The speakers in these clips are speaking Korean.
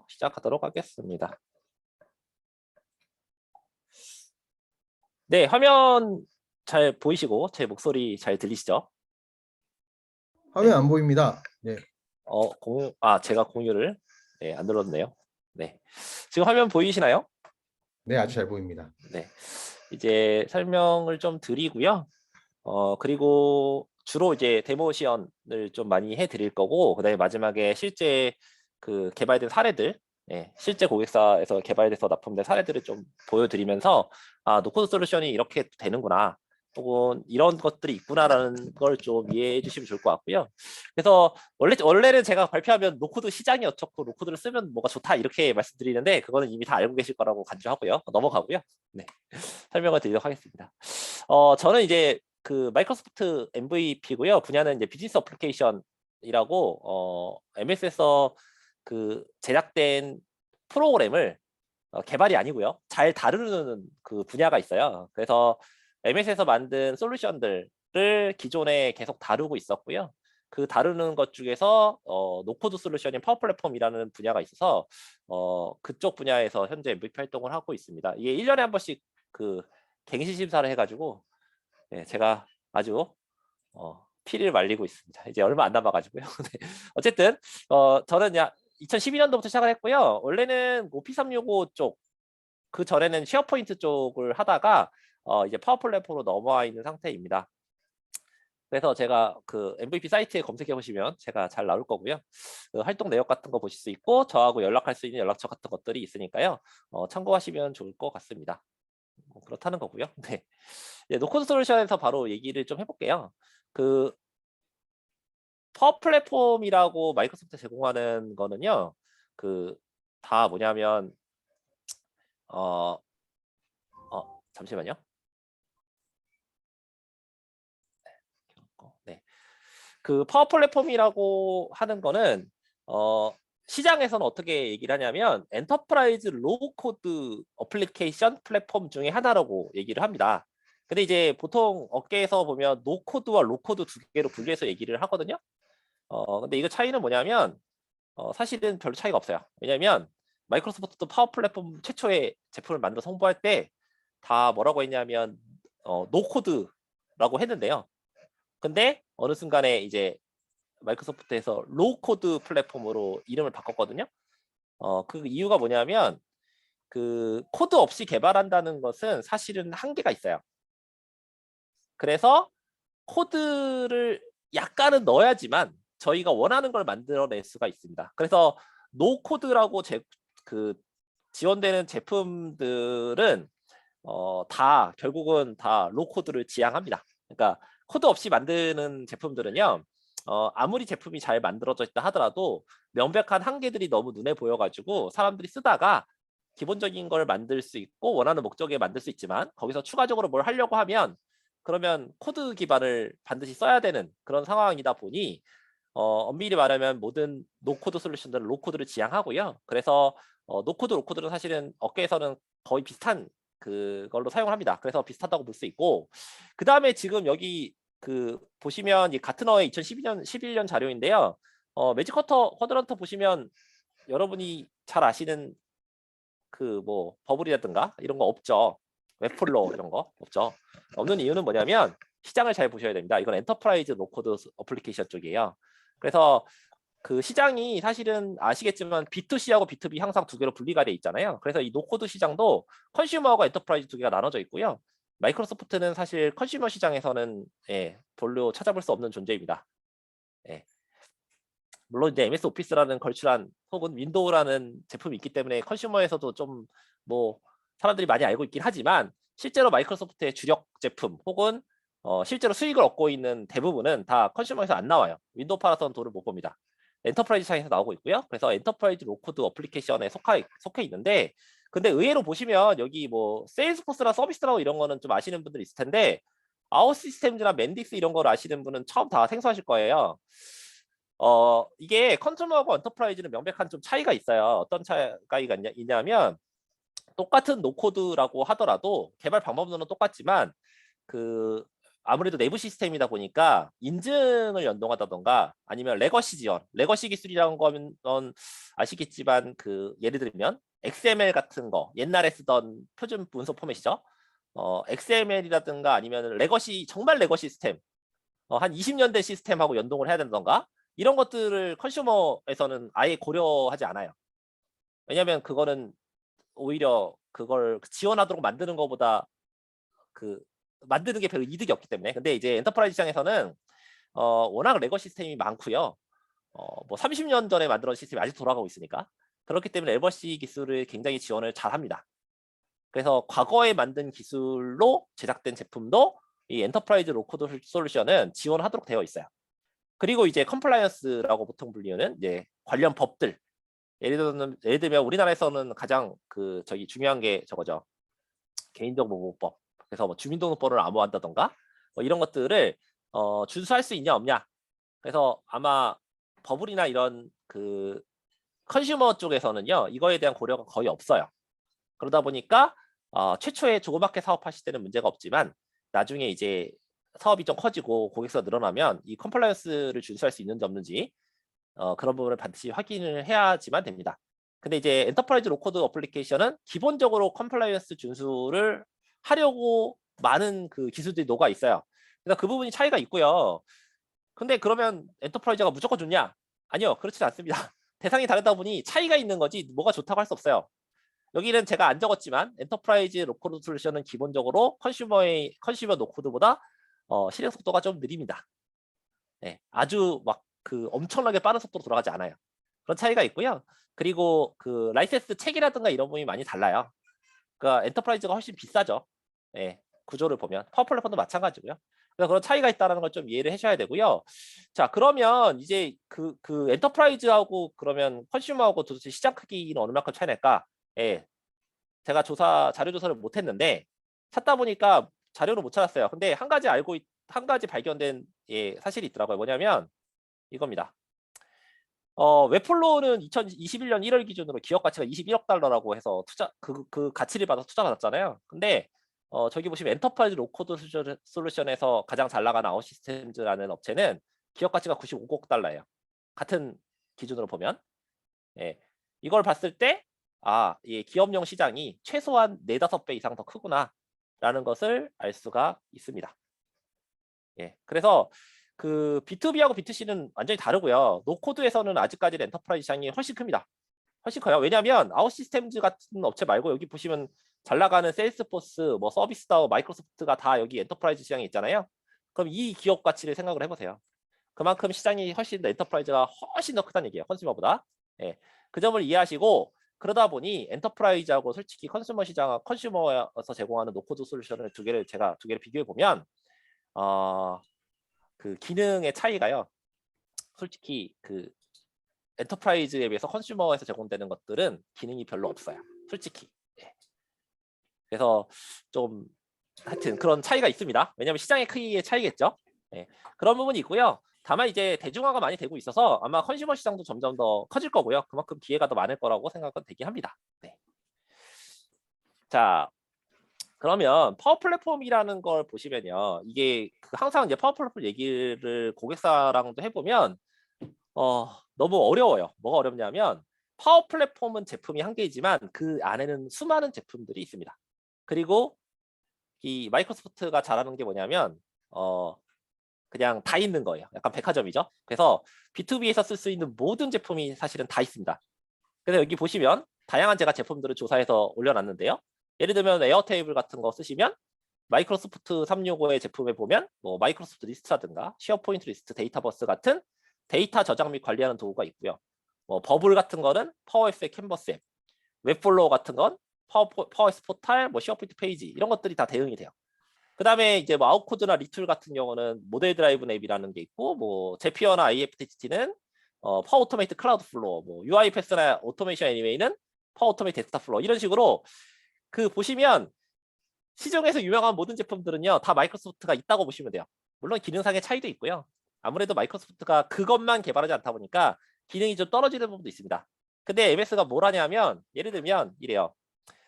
시작하도록 하겠습니다. 네, 화면 잘 보이시고 제 목소리 잘 들리시죠? 화면 네. 안 보입니다. 네. 제가 공유를 안 눌렀네요. 네. 지금 화면 보이시나요? 네, 아주 잘 보입니다. 네. 이제 설명을 좀 드리고요. 그리고 주로 이제 데모 시연을 좀 많이 해드릴 거고, 그다음에 마지막에 실제 그 개발된 사례들, 실제 고객사에서 개발돼서 납품된 사례들을 좀 보여드리면서 노코드 솔루션이 이렇게 되는구나, 혹은 이런 것들이 있구나라는 걸 좀 이해해 주시면 좋을 것 같고요. 그래서 원래는 제가 발표하면 노코드 시장이 어떻고 노코드를 쓰면 뭐가 좋다 이렇게 말씀드리는데, 그거는 이미 다 알고 계실 거라고 간주하고요. 넘어가고요. 네. 설명을 드리도록 하겠습니다. 저는 이제 그 마이크로소프트 MVP고요. 분야는 이제 비즈니스 어플리케이션이라고 MS에서 그 제작된 프로그램을 개발이 아니고요. 잘 다루는 그 분야가 있어요. 그래서 MS에서 만든 솔루션들을 기존에 계속 다루고 있었고요. 그 다루는 것 중에서 노코드 솔루션인 파워 플랫폼이라는 분야가 있어서 그쪽 분야에서 현재 MVP 활동을 하고 있습니다. 이게 1년에 한 번씩 그 갱신 심사를 해가지고 제가 아주 피를 말리고 있습니다. 이제 얼마 안 남아가지고요. 네. 어쨌든 저는 2012년도부터 시작을 했고요. 원래는 오피스 365 쪽, 그 전에는 쉐어포인트 쪽을 하다가 이제 파워 플랫폼으로 넘어와 있는 상태입니다. 그래서 제가 그 MVP 사이트에 검색해 보시면 제가 잘 나올 거고요. 그 활동 내역 같은 거 보실 수 있고, 저하고 연락할 수 있는 연락처 같은 것들이 있으니까요. 참고하시면 좋을 것 같습니다. 그렇다는 거고요. 네. 노코드 솔루션에서 바로 얘기를 좀 해볼게요. 그 파워 플랫폼이라고 마이크로소프트 제공하는 거는요, 그 다 뭐냐면 잠시만요. 네. 그 파워 플랫폼이라고 하는 거는 시장에서는 어떻게 얘기를 하냐면 엔터프라이즈 로우 코드 어플리케이션 플랫폼 중에 하나라고 얘기를 합니다. 근데 이제 보통 업계에서 보면 노 코드와 로 코드 두 개로 분리해서 얘기를 하거든요. 근데 이거 차이는 뭐냐면 사실은 별로 차이가 없어요. 왜냐면 마이크로소프트도 파워 플랫폼 최초의 제품을 만들어 홍보할 때 다 뭐라고 했냐면 노 코드라고 했는데요. 근데 어느 순간에 이제 마이크로소프트에서 로우 코드 플랫폼으로 이름을 바꿨거든요. 그 이유가 뭐냐면 그 코드 없이 개발한다는 것은 사실은 한계가 있어요. 그래서 코드를 약간은 넣어야지만 저희가 원하는 걸 만들어낼 수가 있습니다. 그래서 노 코드라고 그 지원되는 제품들은 다 결국은 다 로 코드를 지향합니다. 그러니까 코드 없이 만드는 제품들은요, 아무리 제품이 잘 만들어져 있다 하더라도 명백한 한계들이 너무 눈에 보여가지고 사람들이 쓰다가 기본적인 걸 만들 수 있고 원하는 목적에 만들 수 있지만, 거기서 추가적으로 뭘 하려고 하면 그러면 코드 기반을 반드시 써야 되는 그런 상황이다 보니 엄밀히 말하면 모든 노코드 솔루션들은 로코드를 지향하고요. 그래서 노코드, 로코드는 사실은 업계에서는 거의 비슷한 그걸로 사용을 합니다. 그래서 비슷하다고 볼 수 있고, 그 다음에 지금 여기 그 보시면 이 가트너의 2012년 11년 자료인데요. 매직 쿼드런트 보시면 여러분이 잘 아시는 그 뭐 버블이라든가 이런 거 없죠. 웹플로 이런 거 없죠. 없는 이유는 뭐냐면 시장을 잘 보셔야 됩니다. 이건 엔터프라이즈 노코드 어플리케이션 쪽이에요. 그래서 그 시장이 사실은 아시겠지만 B2C하고 B2B 항상 두 개로 분리가 돼 있잖아요. 그래서 이 노코드 시장도 컨슈머하고 엔터프라이즈 두 개가 나눠져 있고요. 마이크로소프트는 사실 컨슈머 시장에서는 별로 찾아볼 수 없는 존재입니다. 물론 이제 MS 오피스라는 걸출한 혹은 윈도우라는 제품이 있기 때문에 컨슈머에서도 좀 뭐 사람들이 많이 알고 있긴 하지만, 실제로 마이크로소프트의 주력 제품 혹은 실제로 수익을 얻고 있는 대부분은 다 컨슈머에서 안 나와요. 윈도우 팔아서는 돈을 못 법니다. 엔터프라이즈 차에서 나오고 있고요. 그래서 엔터프라이즈 로코드 어플리케이션에 속해 있는데, 근데 의외로 보시면 여기 뭐 세일즈포스나 서비스라고 이런 거는 좀 아시는 분들이 있을 텐데, 아웃시스템즈나 맨딕스 이런 걸 아시는 분은 처음 다 생소하실 거예요. 이게 컨슈머하고 엔터프라이즈는 명백한 좀 차이가 있어요. 어떤 차이가 있냐면, 똑같은 노코드라고 하더라도 개발 방법론은 똑같지만 그 아무래도 내부 시스템이다 보니까 인증을 연동하다던가 아니면 레거시 지원, 레거시 기술이라는 거는 아시겠지만 그 예를 들면 XML 같은 거 옛날에 쓰던 표준 문서 포맷이죠. XML이라든가 아니면 레거시 정말 레거시 시스템 한 20년대 시스템하고 연동을 해야 된다던가 이런 것들을 컨슈머에서는 아예 고려하지 않아요. 왜냐하면 그거는 오히려 그걸 지원하도록 만드는 것보다 그 만드는 게 별로 이득이 없기 때문에. 근데 이제 엔터프라이즈 시장에서는 워낙 레거 시스템이 많고요. 뭐 30년 전에 만들어진 시스템이 아직 돌아가고 있으니까 그렇기 때문에 레거시 기술을 굉장히 지원을 잘합니다. 그래서 과거에 만든 기술로 제작된 제품도 이 엔터프라이즈 로코드 솔루션은 지원하도록 되어 있어요. 그리고 이제 컴플라이언스라고 보통 불리는 이제 관련 법들 예를 들면 우리나라에서는 가장 그 저기 중요한 게 저거죠. 개인정보보호법. 그래서 뭐 주민등록번호를 암호한다던가 뭐 이런 것들을 준수할 수 있냐 없냐. 그래서 아마 버블이나 이런 그 컨슈머 쪽에서는요 이거에 대한 고려가 거의 없어요. 그러다 보니까 최초에 조그맣게 사업하실 때는 문제가 없지만 나중에 이제 사업이 좀 커지고 고객수가 늘어나면 이 컴플라이언스를 준수할 수 있는지 없는지 그런 부분을 반드시 확인을 해야지만 됩니다. 근데 이제 엔터프라이즈 로코드 어플리케이션은 기본적으로 컴플라이언스 준수를 하려고 많은 그 기술들이 녹아 있어요. 그래서 그 부분이 차이가 있고요. 근데 그러면 엔터프라이즈가 무조건 좋냐? 아니요, 그렇지 않습니다. 대상이 다르다 보니 차이가 있는 거지 뭐가 좋다고 할 수 없어요. 여기는 제가 안 적었지만 엔터프라이즈 로코드 솔루션은 기본적으로 컨슈머 노코드보다 실행 속도가 좀 느립니다. 네, 아주 막 그 엄청나게 빠른 속도로 돌아가지 않아요. 그런 차이가 있고요. 그리고 그 라이센스 책이라든가 이런 부분이 많이 달라요. 그러니까 엔터프라이즈가 훨씬 비싸죠. 네, 구조를 보면 파워 플랫폼도 마찬가지고요. 그래서 그런 차이가 있다는 걸 좀 이해를 하셔야 되고요. 자, 그러면 이제 그 엔터프라이즈하고 그러면 컨슈머하고 도대체 시장 크기는 어느 만큼 차이 날까? 예, 제가 자료 조사를 못했는데 찾다 보니까 자료를 못 찾았어요. 근데 한 가지 발견된 사실이 있더라고요. 뭐냐면 이겁니다. 웹플로우는 2021년 1월 기준으로 기업 가치가 21억 달러라고 해서 그 가치를 받아서 투자받았잖아요. 근데 저기 보시면 엔터프라이즈 로코드 솔루션에서 가장 잘 나가는 아웃시스템즈라는 업체는 기업 가치가 95억 달러예요. 같은 기준으로 보면. 예, 이걸 봤을 때 기업용 시장이 최소한 4-5배 이상 더 크구나라는 것을 알 수가 있습니다. 예, 그래서 그 B2B하고 B2C는 완전히 다르고요. 노코드에서는 아직까지 엔터프라이즈 시장이 훨씬 큽니다. 훨씬 커요. 왜냐하면 아웃시스템즈 같은 업체 말고 여기 보시면 잘 나가는 세일스포스, 뭐 서비스다오, 마이크로소프트가 다 여기 엔터프라이즈 시장에 있잖아요. 그럼 이 기업 가치를 생각을 해보세요. 그만큼 시장이 훨씬 더 엔터프라이즈가 훨씬 더 크다는 얘기예요. 컨슈머보다. 예, 그 점을 이해하시고 그러다 보니 엔터프라이즈하고 솔직히 컨슈머에서 제공하는 노코드 솔루션을 제가 두 개를 비교해 보면 그 기능의 차이가요. 솔직히 그 엔터프라이즈에 비해서 컨슈머에서 제공되는 것들은 기능이 별로 없어요. 솔직히. 예. 그래서 좀 하여튼 그런 차이가 있습니다. 왜냐하면 시장의 크기의 차이겠죠. 예. 그런 부분이 있고요. 다만 이제 대중화가 많이 되고 있어서 아마 컨슈머 시장도 점점 더 커질 거고요. 그만큼 기회가 더 많을 거라고 생각은 되긴 합니다. 네. 자, 그러면 파워 플랫폼이라는 걸 보시면요. 이게 항상 이제 파워 플랫폼 얘기를 고객사랑도 해보면 너무 어려워요. 뭐가 어렵냐면 파워 플랫폼은 제품이 한 개이지만 그 안에는 수많은 제품들이 있습니다. 그리고 이 마이크로소프트가 잘하는 게 뭐냐면 그냥 다 있는 거예요. 약간 백화점이죠. 그래서 B2B에서 쓸 수 있는 모든 제품이 사실은 다 있습니다. 그래서 여기 보시면 다양한 제가 제품들을 조사해서 올려놨는데요. 예를 들면 에어테이블 같은 거 쓰시면 마이크로소프트 365의 제품에 보면 뭐 마이크로소프트 리스트라든가 쉐어포인트 리스트, 데이터버스 같은 데이터 저장 및 관리하는 도구가 있고요. 뭐 버블 같은 거는 파워F의 캔버스 앱, 웹플로우 같은 건 파워S 포탈, 뭐 쉐어포인트 페이지 이런 것들이 다 대응이 돼요. 그 다음에 이제 뭐 아웃코드나 리툴 같은 경우는 모델 드라이브 앱이라는 게 있고 뭐 제피어나 IFTT는 파워 오토메이트 클라우드 플로어, 뭐 UI 패스나 오토메이션 애니웨이는 파워 오토메이트 데스크탑 플로어 이런 식으로 그 보시면 시중에서 유명한 모든 제품들은요 다 마이크로소프트가 있다고 보시면 돼요. 물론 기능상의 차이도 있고요. 아무래도 마이크로소프트가 그것만 개발하지 않다 보니까 기능이 좀 떨어지는 부분도 있습니다. 근데 MS가 뭘 하냐면 예를 들면 이래요.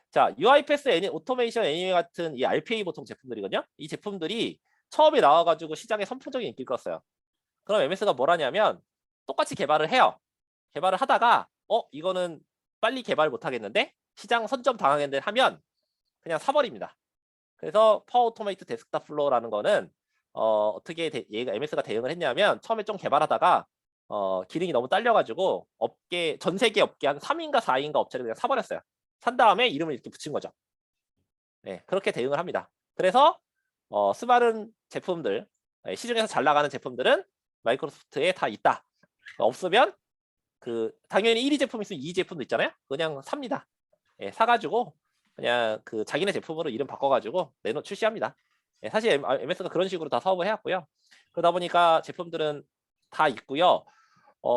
자, UiPath 오토메이션 애니메 같은 이 RPA 보통 제품들이거든요. 이 제품들이 처음에 나와가지고 시장에 선풍적인 인기를 끌었어요. 그럼 MS가 뭘 하냐면 똑같이 개발을 해요. 개발을 하다가 이거는 빨리 개발 못 하겠는데 시장 선점 당하겠는데 하면 그냥 사버립니다. 그래서 파워 오토메이트 데스크탑 플로어라는 거는 어떻게 얘가 MS가 대응을 했냐면 처음에 좀 개발하다가 기능이 너무 딸려가지고 전 세계 업계 한 3인가 4인가 업체를 그냥 사버렸어요. 산 다음에 이름을 이렇게 붙인 거죠. 네, 그렇게 대응을 합니다. 그래서 수많은 제품들, 시중에서 잘 나가는 제품들은 마이크로소프트에 다 있다. 없으면 당연히 1위 제품 있으면 2위 제품도 있잖아요. 그냥 삽니다. 예, 사가지고 그냥 자기네 제품으로 이름 바꿔가지고 출시합니다. 예, 사실 MS가 그런 식으로 다 사업을 해왔고요. 그러다 보니까 제품들은 다 있고요.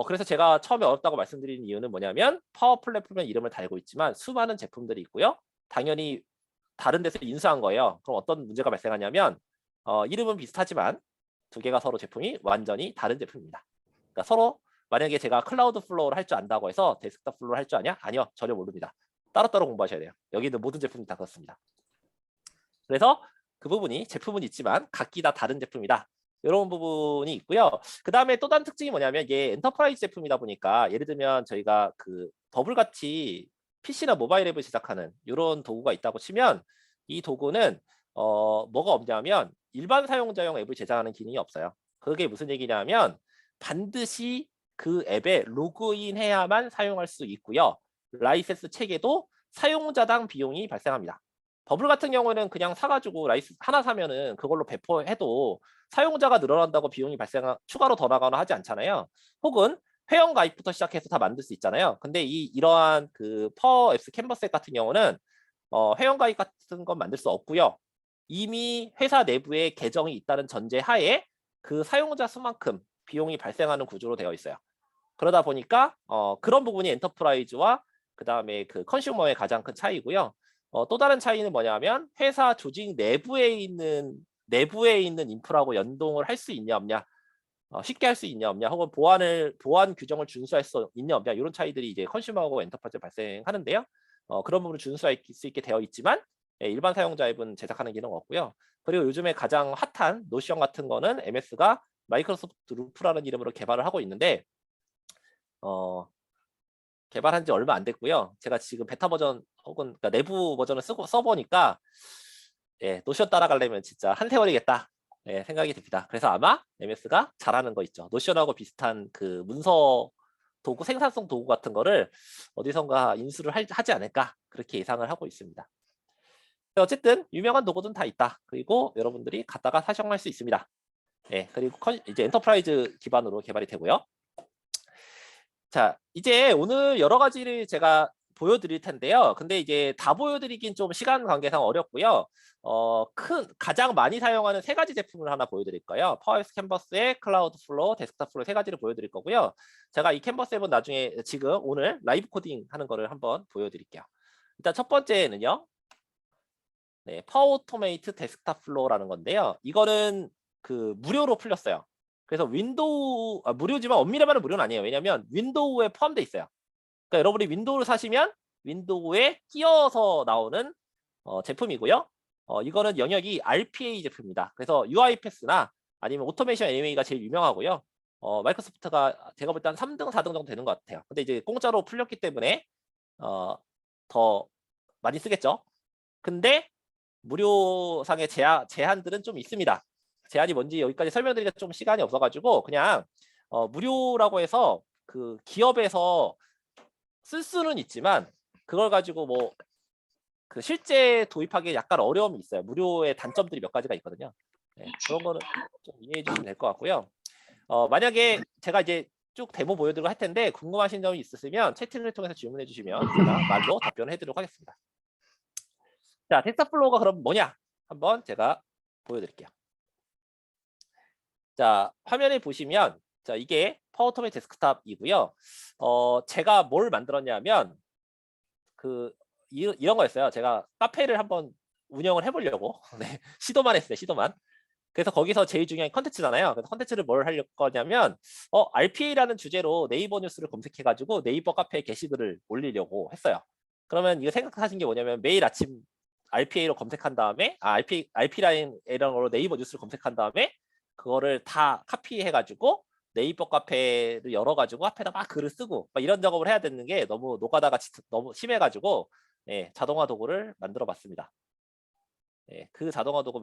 그래서 제가 처음에 어렵다고 말씀드린 이유는 뭐냐면 파워 플랫폼의 이름을 달고 있지만 수많은 제품들이 있고요. 당연히 다른 데서 인수한 거예요. 그럼 어떤 문제가 발생하냐면 이름은 비슷하지만 두 개가 서로 제품이 완전히 다른 제품입니다. 그러니까 서로 만약에 제가 클라우드 플로어를 할 줄 안다고 해서 데스크탑 플로어를 할 줄 아냐? 아니요. 전혀 모릅니다. 따로따로 공부하셔야 돼요. 여기 있는 모든 제품이 다 그렇습니다. 그래서 그 부분이 제품은 있지만 각기 다 다른 제품이다. 이런 부분이 있고요. 그 다음에 또 다른 특징이 뭐냐면 이게 엔터프라이즈 제품이다 보니까 예를 들면 저희가 버블같이 PC나 모바일 앱을 제작하는 이런 도구가 있다고 치면 이 도구는 뭐가 없냐면 일반 사용자용 앱을 제작하는 기능이 없어요. 그게 무슨 얘기냐면 반드시 그 앱에 로그인 해야만 사용할 수 있고요. 라이센스 체계도 사용자당 비용이 발생합니다. 버블 같은 경우는 그냥 사가지고 라이센스 하나 사면은 그걸로 배포해도 사용자가 늘어난다고 비용이 추가로 더 나가거나 하지 않잖아요. 혹은 회원 가입부터 시작해서 다 만들 수 있잖아요. 근데 이러한 파워 앱스 캔버스 앱 같은 경우는 회원 가입 같은 건 만들 수 없고요. 이미 회사 내부에 계정이 있다는 전제 하에 그 사용자 수만큼 비용이 발생하는 구조로 되어 있어요. 그러다 보니까 그런 부분이 엔터프라이즈와 그 다음에 컨슈머의 가장 큰 차이고요. 또 다른 차이는 뭐냐면 회사 조직 내부에 있는 인프라하고 연동을 할 수 있냐 없냐, 쉽게 할 수 있냐 없냐, 혹은 보안 규정을 준수할 수 있냐 없냐, 이런 차이들이 이제 컨슈머하고 엔터프라이즈 발생하는데요. 그런 부분을 준수할 수 있게 되어 있지만 일반 사용자 앱은 제작하는 기능 없고요. 그리고 요즘에 가장 핫한 노션 같은 거는 MS가 마이크로소프트 루프라는 이름으로 개발을 하고 있는데 개발한 지 얼마 안 됐고요. 제가 지금 베타 버전 혹은 그러니까 내부 버전을 써보니까 노션 따라가려면 진짜 한 세월이겠다 생각이 듭니다. 그래서 아마 MS가 잘하는 거 있죠. 노션하고 비슷한 문서 도구, 생산성 도구 같은 거를 어디선가 인수를 하지 않을까 그렇게 예상을 하고 있습니다. 어쨌든 유명한 도구는 다 있다. 그리고 여러분들이 갖다가 사용할 수 있습니다. 그리고 이제 엔터프라이즈 기반으로 개발이 되고요. 자, 이제 오늘 여러 가지를 제가 보여드릴 텐데요. 근데 이제 다 보여드리긴 좀 시간 관계상 어렵고요. 가장 많이 사용하는 세 가지 제품을 하나 보여드릴 거예요. 파워앱스 캔버스에 클라우드 플로어, 데스크탑 플로어 세 가지를 보여드릴 거고요. 제가 이 캔버스 앱은 나중에 오늘 라이브 코딩 하는 거를 한번 보여드릴게요. 일단 첫 번째는요. 파워 오토메이트 데스크탑 플로어라는 건데요. 이거는 무료로 풀렸어요. 그래서 무료지만 엄밀히 말하면 무료는 아니에요. 왜냐하면 윈도우에 포함되어 있어요. 그러니까 여러분이 윈도우를 사시면 윈도우에 끼워서 나오는 제품이고요. 이거는 영역이 RPA 제품입니다. 그래서 UiPath나 아니면 오토메이션 AMA가 제일 유명하고요. 마이크로소프트가 제가 볼 때 한 3등, 4등 정도 되는 것 같아요. 근데 이제 공짜로 풀렸기 때문에 더 많이 쓰겠죠. 근데 무료상의 제한들은 좀 있습니다. 제한이 뭔지 여기까지 설명드리기가 좀 시간이 없어가지고 그냥 무료라고 해서 기업에서 쓸 수는 있지만 그걸 가지고 실제 도입하기에 약간 어려움이 있어요. 무료의 단점들이 몇 가지가 있거든요. 그런 거는 좀 이해해 주시면 될 것 같고요. 만약에 제가 이제 쭉 데모 보여드리고 할 텐데 궁금하신 점이 있으시면 채팅을 통해서 질문해 주시면 제가 말로 답변을 해드리도록 하겠습니다. 자, 데스크탑 플로어가 그럼 뭐냐? 한번 제가 보여드릴게요. 자, 화면에 보시면 자, 이게 파워 오토메이트 데스크탑이고요. 제가 뭘 만들었냐면 이런 거였어요. 제가 카페를 한번 운영을 해보려고 시도만 했어요. 시도만. 그래서 거기서 제일 중요한 컨텐츠잖아요. 그래서 컨텐츠를 뭘 하려고 거냐면 RPA라는 주제로 네이버 뉴스를 검색해가지고 네이버 카페에 게시글을 올리려고 했어요. 그러면 이거 생각하신 게 뭐냐면 매일 아침 RPA로 검색한 다음에 IP 라인 이런 걸로 네이버 뉴스를 검색한 다음에 그거를 다 카피해가지고 네이버 카페를 열어가지고 앞에다 막 글을 쓰고 막 이런 작업을 해야 되는 게 너무 노가다가 너무 심해가지고 예, 자동화 도구를 만들어봤습니다. 예, 그 자동화 도구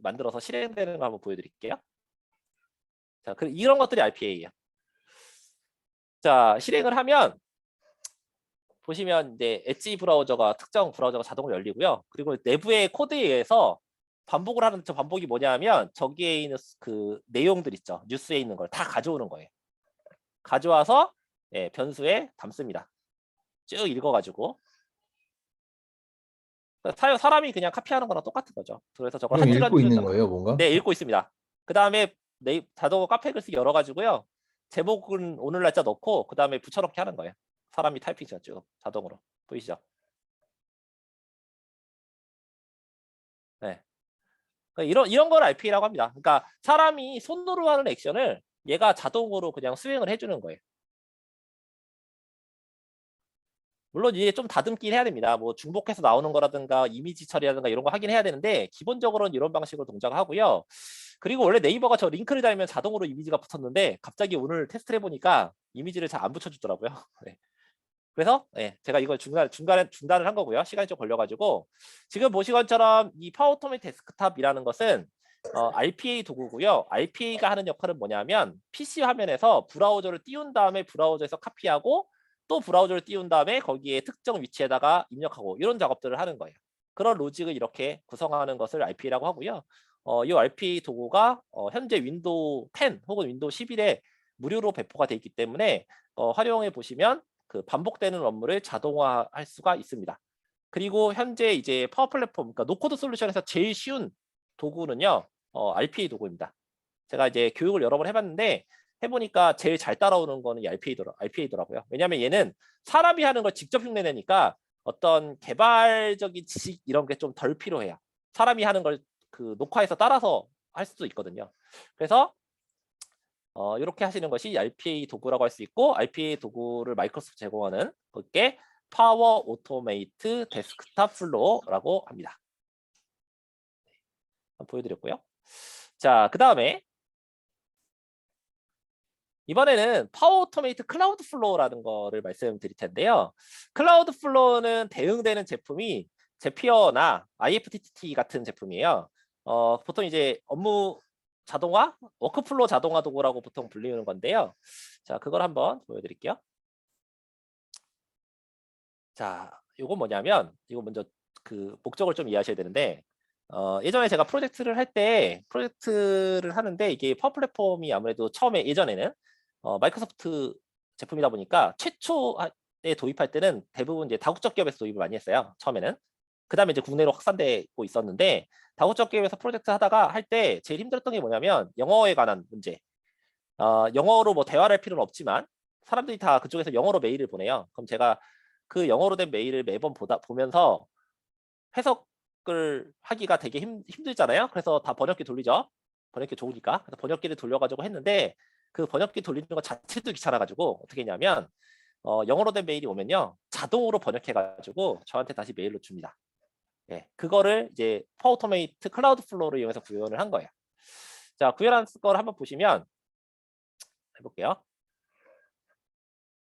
만들어서 실행되는 거 한번 보여드릴게요. 자, 이런 것들이 RPA예요. 자, 실행을 하면 보시면 이제 엣지 브라우저가 특정 브라우저가 자동으로 열리고요. 그리고 내부의 코드에 의해서 반복을 하는 저 반복이 뭐냐면 저기에 있는 그 내용들 있죠. 뉴스에 있는 걸 다 가져오는 거예요. 가져와서 예, 변수에 담습니다. 쭉 읽어가지고 사람이 그냥 카피하는 거랑 똑같은 거죠. 그래서 저걸 그럼 한 줄 한 읽고 줄 있는 거예요, 뭔가? 네, 읽고 있습니다. 그 다음에 자동으로 카페 글쓰기 열어가지고요. 제목은 오늘 날짜 넣고 그 다음에 붙여넣기 하는 거예요. 사람이 타이핑 쭉 자동으로. 보이시죠? 네. 그러니까 이런 걸 RPA라고 합니다. 그러니까 사람이 손으로 하는 액션을 얘가 자동으로 그냥 수행을 해주는 거예요. 물론 이게 좀 다듬긴 해야 됩니다. 뭐 중복해서 나오는 거라든가 이미지 처리라든가 이런 거 하긴 해야 되는데 기본적으로는 이런 방식으로 동작을 하고요. 그리고 원래 네이버가 저 링크를 달면 자동으로 이미지가 붙었는데 갑자기 오늘 테스트를 해보니까 이미지를 잘 안 붙여주더라고요. 네. 그래서 네, 제가 이걸 중간에 중단을 한 거고요. 시간이 좀 걸려가지고 지금 보신 것처럼 이 파워 오토메이트 데스크탑이라는 것은 RPA 도구고요. RPA가 하는 역할은 뭐냐면 PC 화면에서 브라우저를 띄운 다음에 브라우저에서 카피하고 또 브라우저를 띄운 다음에 거기에 특정 위치에다가 입력하고 이런 작업들을 하는 거예요. 그런 로직을 이렇게 구성하는 것을 RPA라고 하고요. 이 RPA 도구가 현재 윈도우 10 혹은 윈도우 11에 무료로 배포가 되어 있기 때문에 활용해 보시면 그 반복되는 업무를 자동화할 수가 있습니다. 그리고 현재 이제 파워 플랫폼, 그러니까 노코드 솔루션에서 제일 쉬운 도구는요, RPA 도구입니다. 제가 이제 교육을 여러 번 해봤는데 해보니까 제일 잘 따라오는 거는 이 RPA더라고요. 왜냐하면 얘는 사람이 하는 걸 직접 흉내내니까 어떤 개발적인 지식 이런 게 좀 덜 필요해요. 사람이 하는 걸 그 녹화해서 따라서 할 수도 있거든요. 그래서 이렇게 하시는 것이 RPA 도구라고 할 수 있고 RPA 도구를 마이크로소프트 제공하는 그게 파워 오토메이트 데스크탑 플로어라고 합니다. 보여드렸고요. 자, 그 다음에 이번에는 파워 오토메이트 클라우드 플로어라는 거를 말씀드릴 텐데요. 클라우드 플로어는 대응되는 제품이 제피어나 IFTTT 같은 제품이에요. 보통 이제 업무 자동화, 워크플로우 자동화 도구라고 보통 불리는 건데요. 자, 그걸 한번 보여드릴게요. 자, 이건 뭐냐면 이거 먼저 그 목적을 좀 이해하셔야 되는데 예전에 제가 프로젝트를 하는데 이게 파워 플랫폼이 아무래도 처음에 예전에는 마이크로소프트 제품이다 보니까 최초에 도입할 때는 대부분 이제 다국적 기업에서 도입을 많이 했어요. 처음에는. 그다음에 이제 국내로 확산되고 있었는데 다국적 기업에서 프로젝트 하다가 할 때 제일 힘들었던 게 뭐냐면 영어에 관한 문제. 영어로 뭐 대화를 할 필요는 없지만 사람들이 다 그쪽에서 영어로 메일을 보내요. 그럼 제가 그 영어로 된 메일을 매번 보면서 해석을 하기가 되게 힘들잖아요. 그래서 다 번역기 돌리죠. 번역기 좋으니까. 그래서 번역기를 돌려가지고 했는데 그 번역기 돌리는 것 자체도 귀찮아가지고 어떻게 했냐면 영어로 된 메일이 오면요. 자동으로 번역해가지고 저한테 다시 메일로 줍니다. 예, 그거를 이제 파워토메이트 클라우드 플로우를 이용해서 구현을 한 거예요. 자, 구현한 걸 한번 보시면 해볼게요.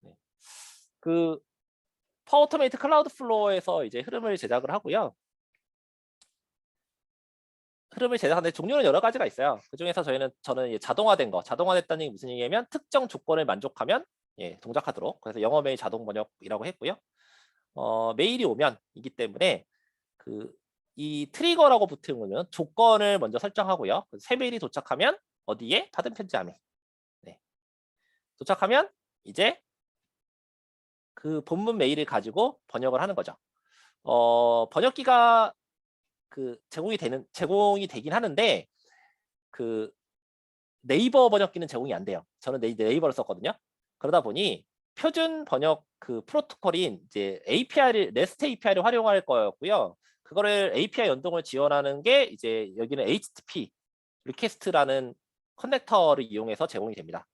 네. 그 파워토메이트 클라우드 플로어에서 이제 흐름을 제작을 하고요. 흐름을 제작하는데 종류는 여러 가지가 있어요. 그 중에서 저는 자동화된 거, 자동화됐다는 게 무슨 얘기냐면 특정 조건을 만족하면 예, 동작하도록. 그래서 영어 메일 자동 번역이라고 했고요. 메일이 오면 이기 때문에 이 트리거라고 붙은 거는 조건을 먼저 설정하고요. 새 메일이 도착하면 어디에 받은 편지함에 네. 도착하면 이제 그 본문 메일을 가지고 번역을 하는 거죠. 번역기가 제공이 되긴 하는데 그 네이버 번역기는 제공이 안 돼요. 저는 네이버를 썼거든요. 그러다 보니 표준 번역 그 프로토콜인 이제 REST API를 활용할 거였고요. 그거를 API 연동을 지원하는 게 이제 여기는 HTTP 리퀘스트라는 커넥터를 이용해서 제공이 됩니다.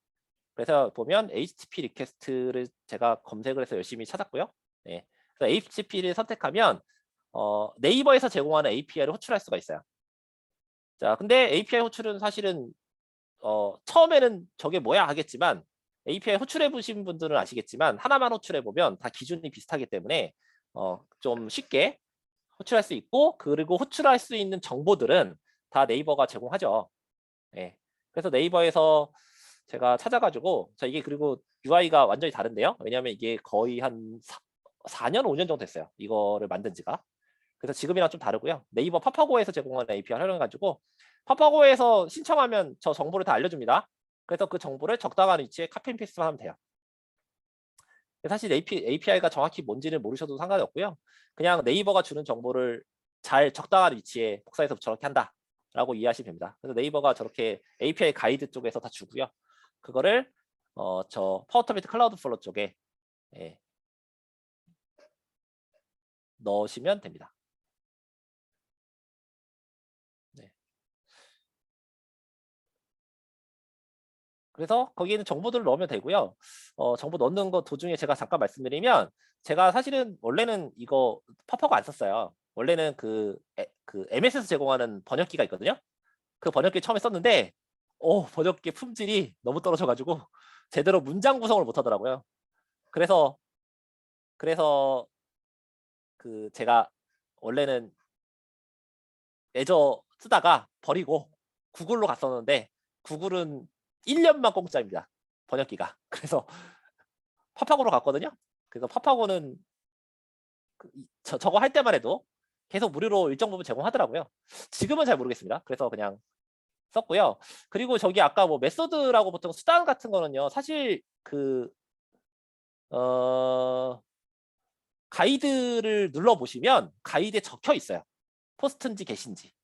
그래서 보면 HTTP 리퀘스트를 제가 검색을 해서 열심히 찾았고요. 네. 그래서 HTTP를 선택하면 네이버에서 제공하는 API를 호출할 수가 있어요. 자, 근데 API 호출은 사실은 처음에는 저게 뭐야 하겠지만 API 호출해 보신 분들은 아시겠지만 하나만 호출해 보면 다 기준이 비슷하기 때문에 좀 쉽게 호출할 수 있고, 그리고 호출할 수 있는 정보들은 다 네이버가 제공하죠. 예. 그래서 네이버에서 제가 찾아가지고, 자, 이게 그리고 UI가 완전히 다른데요. 왜냐하면 이게 거의 한 4년, 5년 정도 됐어요. 이거를 만든 지가. 그래서 지금이랑 좀 다르고요. 네이버 파파고에서 제공하는 API를 활용해가지고 파파고에서 신청하면 저 정보를 다 알려줍니다. 그래서 그 정보를 적당한 위치에 카피 앤 페이스트만 하면 돼요. 사실 API가 정확히 뭔지를 모르셔도 상관이 없고요. 그냥 네이버가 주는 정보를 잘 적당한 위치에 복사해서 저렇게 한다라고 이해하시면 됩니다. 그래서 네이버가 저렇게 API 가이드 쪽에서 다 주고요. 그거를 저 파워터비트 클라우드 플로우 쪽에 예, 넣으시면 됩니다. 네. 그래서 거기에는 정보들을 넣으면 되고요. 정보 넣는 거 도중에 제가 잠깐 말씀드리면, 제가 사실은 원래는 이거 파파고 안 썼어요. 원래는 그 MS에서 제공하는 번역기가 있거든요. 그 번역기 처음에 썼는데 번역기 품질이 너무 떨어져가지고 제대로 문장 구성을 못 하더라고요. 그래서 그 제가 원래는 애저 쓰다가 버리고 구글로 갔었는데, 구글은 1년만 공짜입니다. 번역기가. 그래서 파파고로 갔거든요. 그래서 파파고는 저거 할 때만 해도 계속 무료로 일정 부분 제공하더라고요. 지금은 잘 모르겠습니다. 그래서 그냥 썼고요. 그리고 저기 아까 뭐 메소드라고 보통 수단 같은 거는요, 사실 그 가이드를 눌러보시면 가이드에 적혀 있어요. 포스트인지 게시인지.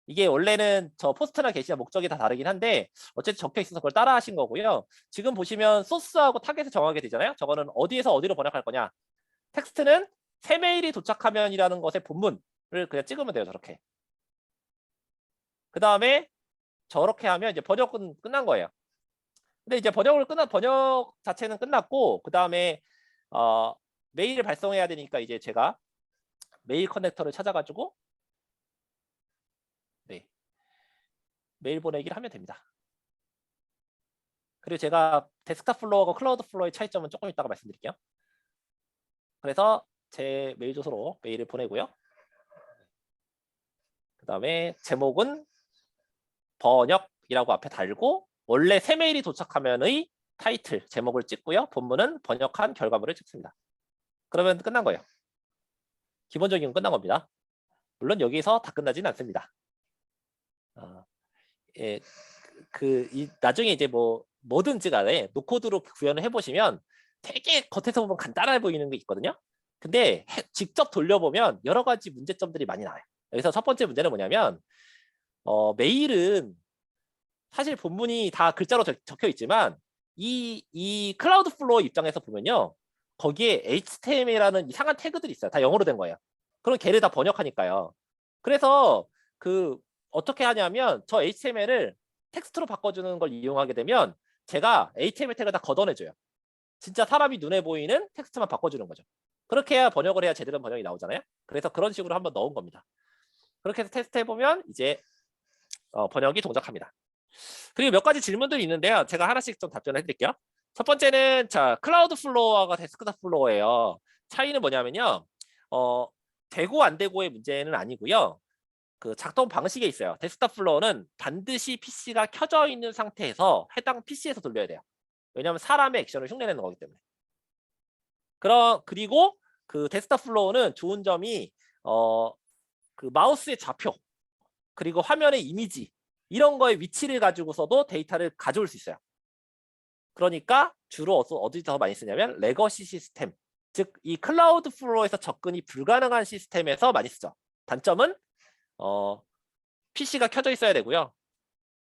이게 원래는 저 포스트나 게시나 목적이 다 다르긴 한데 어쨌든 적혀 있어서 그걸 따라 하신 거고요. 지금 보시면 소스하고 타겟을 정하게 되잖아요. 저거는 어디에서 어디로 번역할 거냐. 텍스트는 새 메일이 도착하면이라는 것의 본문을 그냥 찍으면 돼요. 저렇게. 그 다음에 저렇게 하면 이제 번역은 끝난 거예요. 근데 이제 번역 자체는 끝났고, 그 다음에 메일을 발송해야 되니까 이제 제가 메일 커넥터를 찾아가지고 네, 메일 보내기를 하면 됩니다. 그리고 제가 데스크탑 플로어하고 클라우드 플로어의 차이점은 조금 이따가 말씀드릴게요. 그래서 제 메일 주소로 메일을 보내고요. 그 다음에 제목은 번역이라고 앞에 달고, 원래 새 메일이 도착하면의 타이틀, 제목을 찍고요. 본문은 번역한 결과물을 찍습니다. 그러면 끝난 거예요. 기본적인 건 끝난 겁니다. 물론 여기서 다 끝나지는 않습니다. 예, 나중에 이제 뭐든지 간에 노코드로 구현을 해보시면 되게 겉에서 보면 간단해 보이는 게 있거든요. 근데 직접 돌려보면 여러 가지 문제점들이 많이 나와요. 여기서 첫 번째 문제는 뭐냐면 메일은 사실 본문이 다 글자로 적혀 있지만 이 클라우드 플로어 입장에서 보면요, 거기에 HTML이라는 이상한 태그들이 있어요. 다 영어로 된 거예요. 그럼 걔를 다 번역하니까요. 그래서 어떻게 하냐면 저 HTML을 텍스트로 바꿔주는 걸 이용하게 되면 제가 HTML 태그를 다 걷어내줘요. 진짜 사람이 눈에 보이는 텍스트만 바꿔주는 거죠. 그렇게 해야 번역을 해야 제대로 번역이 나오잖아요. 그래서 그런 식으로 한번 넣은 겁니다. 그렇게 해서 테스트해보면 이제 번역이 동작합니다. 그리고 몇 가지 질문들이 있는데요. 제가 하나씩 좀 답변을 해드릴게요. 첫 번째는 자, 클라우드 플로어가 데스크탑 플로어예요. 차이는 뭐냐면요. 되고 안 되고의 문제는 아니고요. 그 작동 방식에 있어요. 데스크탑 플로어는 반드시 PC가 켜져 있는 상태에서 해당 PC에서 돌려야 돼요. 왜냐하면 사람의 액션을 흉내내는 거기 때문에. 그리고 그 데스크탑 플로어는 좋은 점이 그 마우스의 좌표, 그리고 화면의 이미지, 이런 거의 위치를 가지고서도 데이터를 가져올 수 있어요. 그러니까 주로 어디서 많이 쓰냐면 레거시 시스템, 즉 이 클라우드 플로어에서 접근이 불가능한 시스템에서 많이 쓰죠. 단점은 PC가 켜져 있어야 되고요.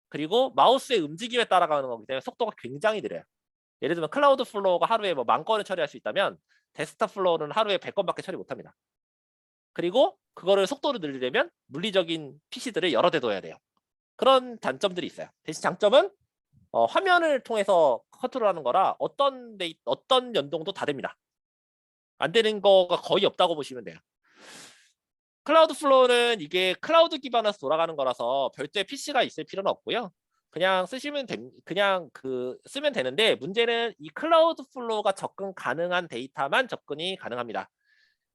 그리고 마우스의 움직임에 따라가는 거기 때문에 속도가 굉장히 느려요. 예를 들면 클라우드 플로어가 하루에 뭐 10,000건을 처리할 수 있다면 데스크탑 플로어는 하루에 100건밖에 처리 못합니다. 그리고 그거를 속도를 늘리려면 물리적인 PC들을 여러 대 둬야 돼요. 그런 단점들이 있어요. 대신 장점은 화면을 통해서 컨트롤하는 거라 어떤 연동도 다 됩니다. 안 되는 거가 거의 없다고 보시면 돼요. 클라우드 플로우는 이게 클라우드 기반에서 돌아가는 거라서 별도의 PC가 있을 필요는 없고요. 그냥 쓰면 되는데 문제는 이 클라우드 플로우가 접근 가능한 데이터만 접근이 가능합니다.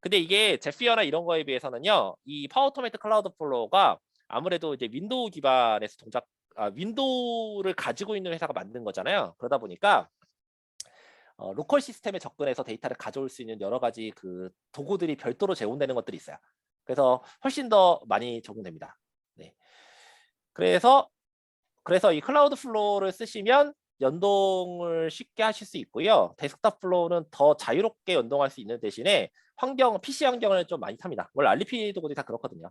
근데 이게 제피어나 이런 거에 비해서는요, 이 파워 오토메이트 클라우드 플로우가 아무래도 이제 윈도우 기반에서 윈도우를 가지고 있는 회사가 만든 거잖아요. 그러다 보니까 로컬 시스템에 접근해서 데이터를 가져올 수 있는 여러 가지 그 도구들이 별도로 제공되는 것들이 있어요. 그래서 훨씬 더 많이 적용됩니다. 네. 그래서 이 클라우드 플로우를 쓰시면 연동을 쉽게 하실 수 있고요. 데스크탑 플로우는 더 자유롭게 연동할 수 있는 대신에 PC 환경을 좀 많이 탑니다. 원래 알리피 도구들이 다 그렇거든요.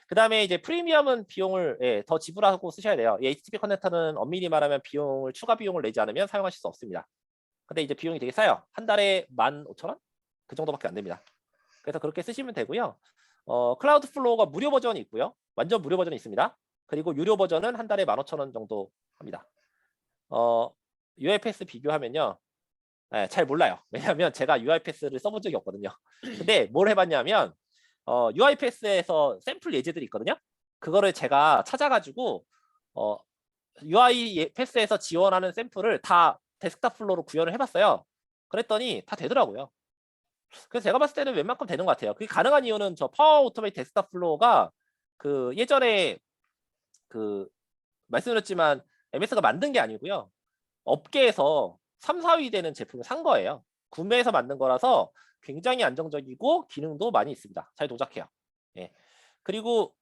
그 다음에 이제 프리미엄은 비용을 더 지불하고 쓰셔야 돼요. 이 HTTP 커넥터는 엄밀히 말하면 추가 비용을 내지 않으면 사용하실 수 없습니다. 근데 이제 비용이 되게 싸요. 한 달에 15,000원? 그 정도밖에 안 됩니다. 그래서 그렇게 쓰시면 되고요. 클라우드 플로우가 무료 버전이 있고요. 완전 무료 버전이 있습니다. 그리고 유료 버전은 한 달에 15,000원 정도 합니다. UiPath 비교하면요. 네, 잘 몰라요. 왜냐하면 제가 UiPath를 써본 적이 없거든요. 근데 뭘 해봤냐면 UiPath에서 샘플 예제들이 있거든요. 그거를 제가 찾아가지고 UiPath에서 지원하는 샘플을 다 데스크탑 플로우로 구현을 해봤어요. 그랬더니 다 되더라고요. 그래서 제가 봤을 때는 웬만큼 되는 것 같아요. 그게 가능한 이유는 저 파워 오토메이트 데스크탑 플로우가 그 예전에 그 말씀드렸지만 MS가 만든 게 아니고요. 업계에서 3, 4위 되는 제품을 산 거예요. 구매해서 만든 거라서 굉장히 안정적이고 기능도 많이 있습니다. 잘 동작해요. 예. 그리고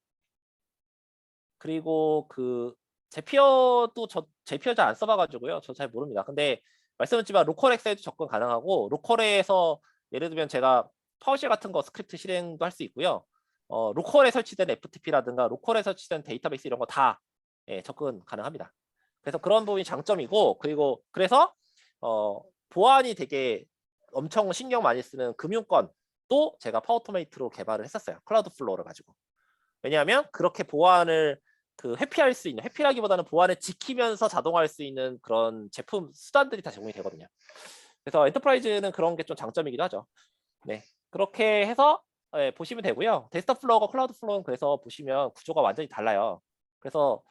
그 제피어도 제피어 잘 안 써봐가지고요. 저 잘 모릅니다. 근데 말씀드렸지만 로컬 엑셀도 접근 가능하고 로컬에서 예를 들면 제가 파워쉘 같은 거 스크립트 실행도 할 수 있고요. 로컬에 설치된 FTP라든가 로컬에 설치된 데이터베이스 이런 거 다 접근 가능합니다. 그래서 그런 부분이 장점이고 그래서 보안이 되게 엄청 신경 많이 쓰는 금융권도 제가 파워토메이트로 개발을 했었어요. 클라우드 플로어를 가지고. 왜냐하면 그렇게 보안을 회피할 수 있는, 회피라기보다는 보안을 지키면서 자동화할 수 있는 그런 제품 수단들이 다 제공이 되거든요. 그래서 엔터프라이즈는 그런 게 좀 장점이기도 하죠. 네, 그렇게 해서 보시면 되고요. 데스크탑 플로어가 클라우드 플로어는 그래서 보시면 구조가 완전히 달라요. 그래서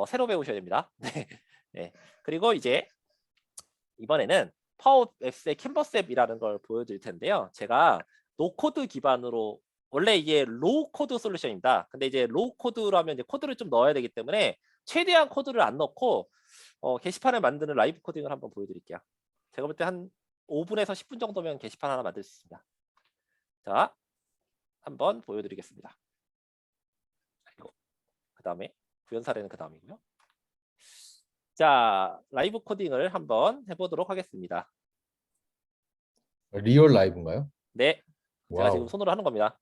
새로 배우셔야 됩니다. 네. 네. 그리고 이제 이번에는 파워 앱스의 캔버스 앱이라는 걸 보여드릴 텐데요. 제가 노코드 기반으로 원래 이게 로우 코드 솔루션입니다. 근데 이제 로우 코드라면 이제 코드를 좀 넣어야 되기 때문에 최대한 코드를 안 넣고 게시판을 만드는 라이브 코딩을 한번 보여드릴게요. 제가 볼 때 한 5분에서 10분 정도면 게시판 하나 만들 수 있습니다. 자, 한번 보여드리겠습니다. 그리고 그 다음에 구현 사례는 그 다음이고요. 자, 라이브 코딩을 한번 해보도록 하겠습니다. 리얼 라이브인가요? 네, 제가 지금 와우. 손으로 하는 겁니다.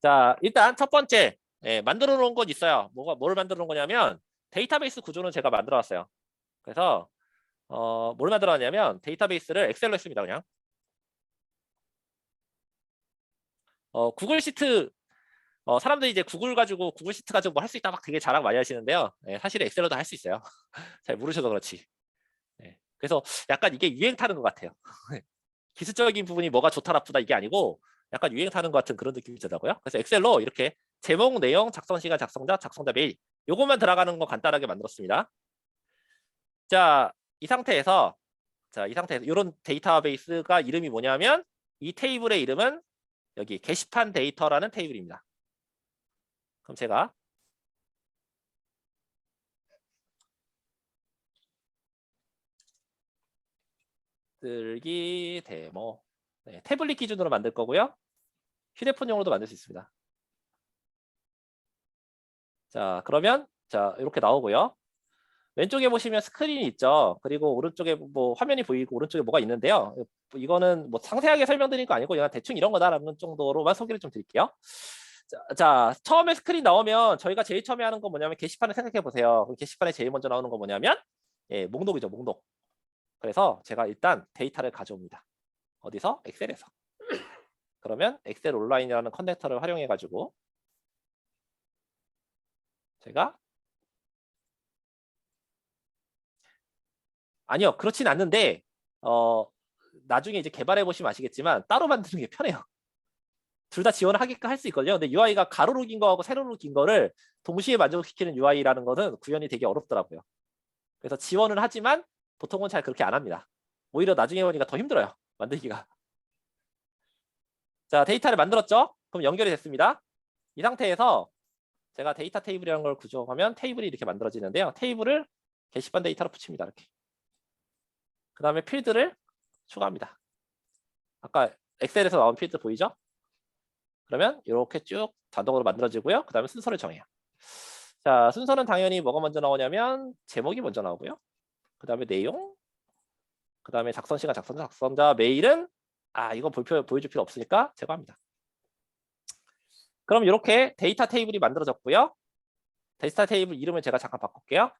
자, 일단 첫 번째 만들어 놓은 건 있어요. 뭘 만들어 놓은 거냐면 데이터베이스 구조는 제가 만들어 왔어요. 그래서 뭘 만들어 왔냐면 데이터베이스를 엑셀로 했습니다. 그냥 구글 시트 사람들이 이제 구글 시트 가지고 뭐 할 수 있다 막 되게 자랑 많이 하시는데요. 사실 엑셀로도 할 수 있어요. 잘 모르셔서 그렇지. 그래서 약간 이게 유행 타는 것 같아요. 기술적인 부분이 뭐가 좋다 나쁘다 이게 아니고 약간 유행 타는 것 같은 그런 느낌이 들더라고요. 그래서 엑셀로 이렇게 제목, 내용, 작성 시간, 작성자 메일 요것만 들어가는 거 간단하게 만들었습니다. 자, 이 상태에서 이런 데이터베이스가 이름이 뭐냐면 이 테이블의 이름은 여기 게시판 데이터라는 테이블입니다. 그럼 제가 만들기 데모 태블릿 기준으로 만들 거고요. 휴대폰용으로도 만들 수 있습니다. 자, 그러면 이렇게 나오고요. 왼쪽에 보시면 스크린이 있죠. 그리고 오른쪽에 뭐 화면이 보이고 오른쪽에 뭐가 있는데요. 이거는 뭐 상세하게 설명드릴 거 아니고 그냥 대충 이런 거다라는 정도로만 소개를 좀 드릴게요. 자, 처음에 스크린 나오면 저희가 제일 처음에 하는 건 뭐냐면 게시판을 생각해 보세요. 게시판에 제일 먼저 나오는 건 뭐냐면 목록이죠. 목록. 그래서 제가 일단 데이터를 가져옵니다. 어디서? 엑셀에서. 그러면 엑셀 온라인이라는 커넥터를 활용해 가지고 제가 아니요, 그렇진 않는데 나중에 이제 개발해 보시면 아시겠지만 따로 만드는 게 편해요. 둘 다 지원을 하게끔 할 수 있거든요. 근데 UI가 가로로 긴 거하고 세로로 긴 거를 동시에 만족시키는 UI라는 거는 구현이 되게 어렵더라고요. 그래서 지원을 하지만 보통은 잘 그렇게 안 합니다. 오히려 나중에 보니까 더 힘들어요. 만들기가. 자, 데이터를 만들었죠? 그럼 연결이 됐습니다. 이 상태에서 제가 데이터 테이블이라는 걸 구조하면 테이블이 이렇게 만들어지는데요. 테이블을 게시판 데이터로 붙입니다. 이렇게. 그 다음에 필드를 추가합니다. 아까 엑셀에서 나온 필드 보이죠? 그러면 이렇게 쭉 자동으로 만들어지고요. 그 다음에 순서를 정해요. 자, 순서는 당연히 뭐가 먼저 나오냐면 제목이 먼저 나오고요. 그 다음에 내용, 그 다음에 작성 시간, 작성자, 메일은 이거 보여줄 필요 없으니까 제거합니다. 그럼 이렇게 데이터 테이블이 만들어졌고요. 데이터 테이블 이름을 제가 잠깐 바꿀게요.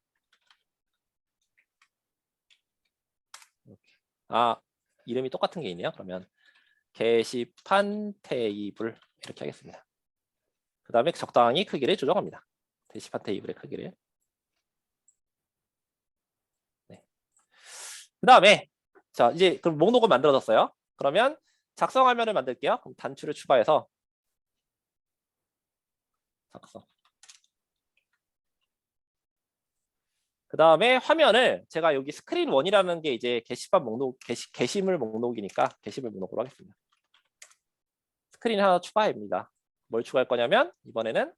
이름이 똑같은 게 있네요. 그러면 게시판 테이블 이렇게 하겠습니다. 그 다음에 적당히 크기를 조정합니다. 게시판 테이블의 크기를. 네. 그 다음에 자, 이제 그럼 목록을 만들어졌어요. 그러면 작성 화면을 만들게요. 그럼 단추를 추가해서 작성. 그 다음에 화면을 제가 여기 스크린 1이라는 게 이제 게시판 목록, 게시물 목록이니까 게시물 목록으로 하겠습니다. 스크린 하나 추가합니다. 뭘 추가할 거냐면 이번에는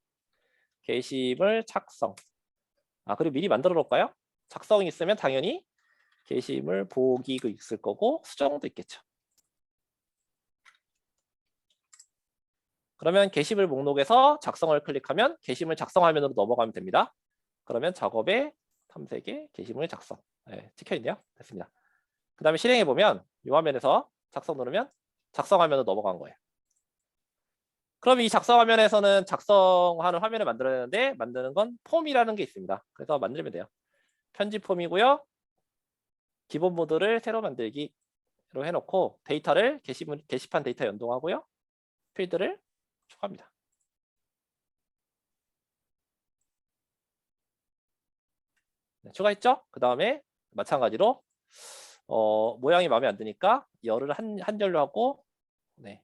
게시물 작성. 그리고 미리 만들어 놓을까요? 작성이 있으면 당연히 게시물 보기가 있을 거고 수정도 있겠죠. 그러면 게시물 목록에서 작성을 클릭하면 게시물 작성 화면으로 넘어가면 됩니다. 그러면 작업에 탐색에 게시물 작성. 네, 찍혀있네요. 됐습니다. 그 다음에 실행해보면 이 화면에서 작성 누르면 작성 화면으로 넘어간 거예요. 그럼 이 작성 화면에서는 작성하는 화면을 만들어야 되는데 만드는 건 폼이라는 게 있습니다. 그래서 만들면 돼요. 편집 폼이고요. 기본 모드를 새로 만들기로 해놓고 데이터를 게시판 데이터 연동하고요. 필드를 추가합니다. 네, 추가했죠? 그 다음에 마찬가지로 모양이 마음에 안 드니까 열을 한 열로 하고 네.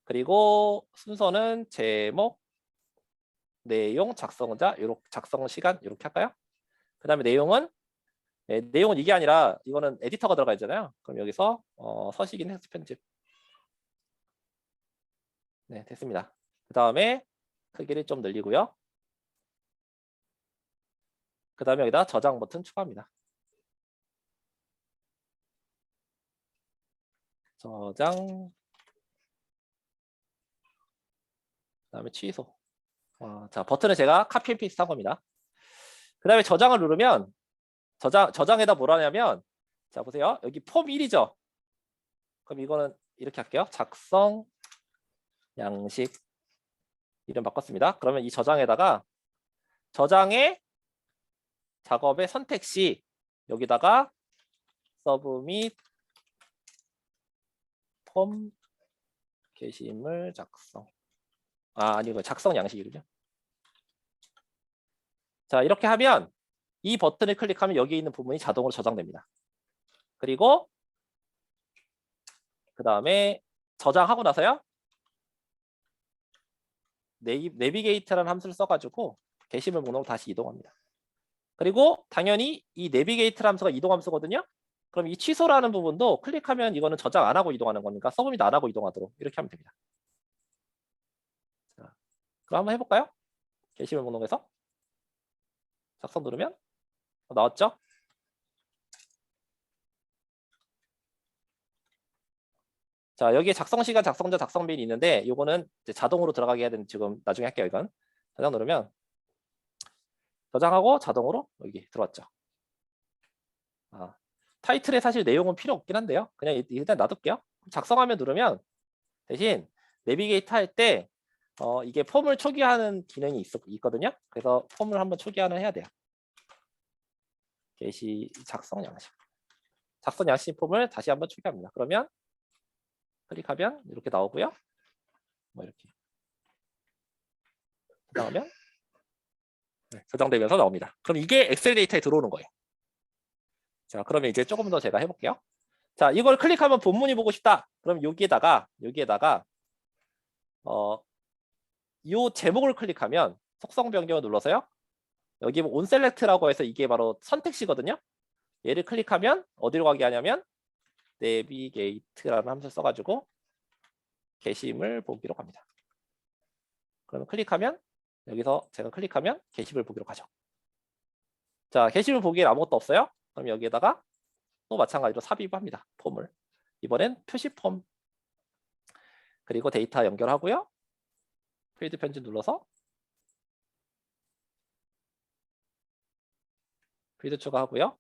그리고 순서는 제목, 내용, 작성자, 요렇게 작성 시간 이렇게 할까요? 그 다음에 내용은 내용은 이게 아니라 이거는 에디터가 들어가 있잖아요. 그럼 여기서 서식인 텍스트 편집. 네, 됐습니다. 그 다음에 크기를 좀 늘리고요. 그 다음에 여기다 저장 버튼 추가합니다. 저장. 그 다음에 취소. 자, 버튼을 제가 카피 앤 페이스트 한 겁니다. 그 다음에 저장을 누르면 저장에다 뭐라 하냐면 자 보세요. 여기 폼 1이죠. 그럼 이거는 이렇게 할게요. 작성 양식 이름 바꿨습니다. 그러면 이 저장에다가 저장의 작업의 선택 시 여기다가 서브밋 폼 게시물 작성 아니고 작성 양식이군요. 자 이렇게 하면 이 버튼을 클릭하면 여기 있는 부분이 자동으로 저장됩니다. 그리고 그 다음에 저장하고 나서요. 내비게이트라는 함수를 써가지고 게시물 목록으로 다시 이동합니다. 그리고 당연히 이 내비게이트 함수가 이동 함수거든요. 그럼 이 취소라는 부분도 클릭하면 이거는 저장 안 하고 이동하는 거니까 서브밋 안 하고 이동하도록 이렇게 하면 됩니다. 자, 그럼 한번 해볼까요? 게시물 목록에서 작성 누르면 나왔죠? 자 여기에 작성 시간, 작성자, 작성 메일이 있는데 이거는 이제 자동으로 들어가게 해야 되는 지금 나중에 할게요. 이건 저장 누르면 저장하고 자동으로 여기 들어왔죠. 타이틀에 사실 내용은 필요 없긴 한데요. 그냥 일단 놔둘게요. 작성하면 누르면 대신 내비게이트 할 때 이게 폼을 초기화하는 기능이 있거든요. 그래서 폼을 한번 초기화는 해야 돼요. 게시 작성 양식. 작성 양식 폼을 다시 한번 초기화합니다. 그러면 클릭하면 이렇게 나오고요. 뭐 이렇게 저장하면 저장되면서 나옵니다. 그럼 이게 엑셀 데이터에 들어오는 거예요. 자, 그러면 이제 조금 더 제가 해볼게요. 자, 이걸 클릭하면 본문이 보고 싶다. 그럼 여기에다가 이 제목을 클릭하면 속성 변경을 눌러서요. 여기 온셀렉트라고 해서 이게 바로 선택시거든요. 얘를 클릭하면 어디로 가게 하냐면 내비게이트라는 함수 써가지고 게시물 보기로 갑니다. 그러면 클릭하면 여기서 제가 클릭하면 게시물 보기로 가죠. 자, 게시물 보기에 아무것도 없어요. 그럼 여기에다가 또 마찬가지로 삽입합니다. 폼을. 이번엔 표시 폼. 그리고 데이터 연결하고요. 필드 편집 눌러서 필드 추가하고요.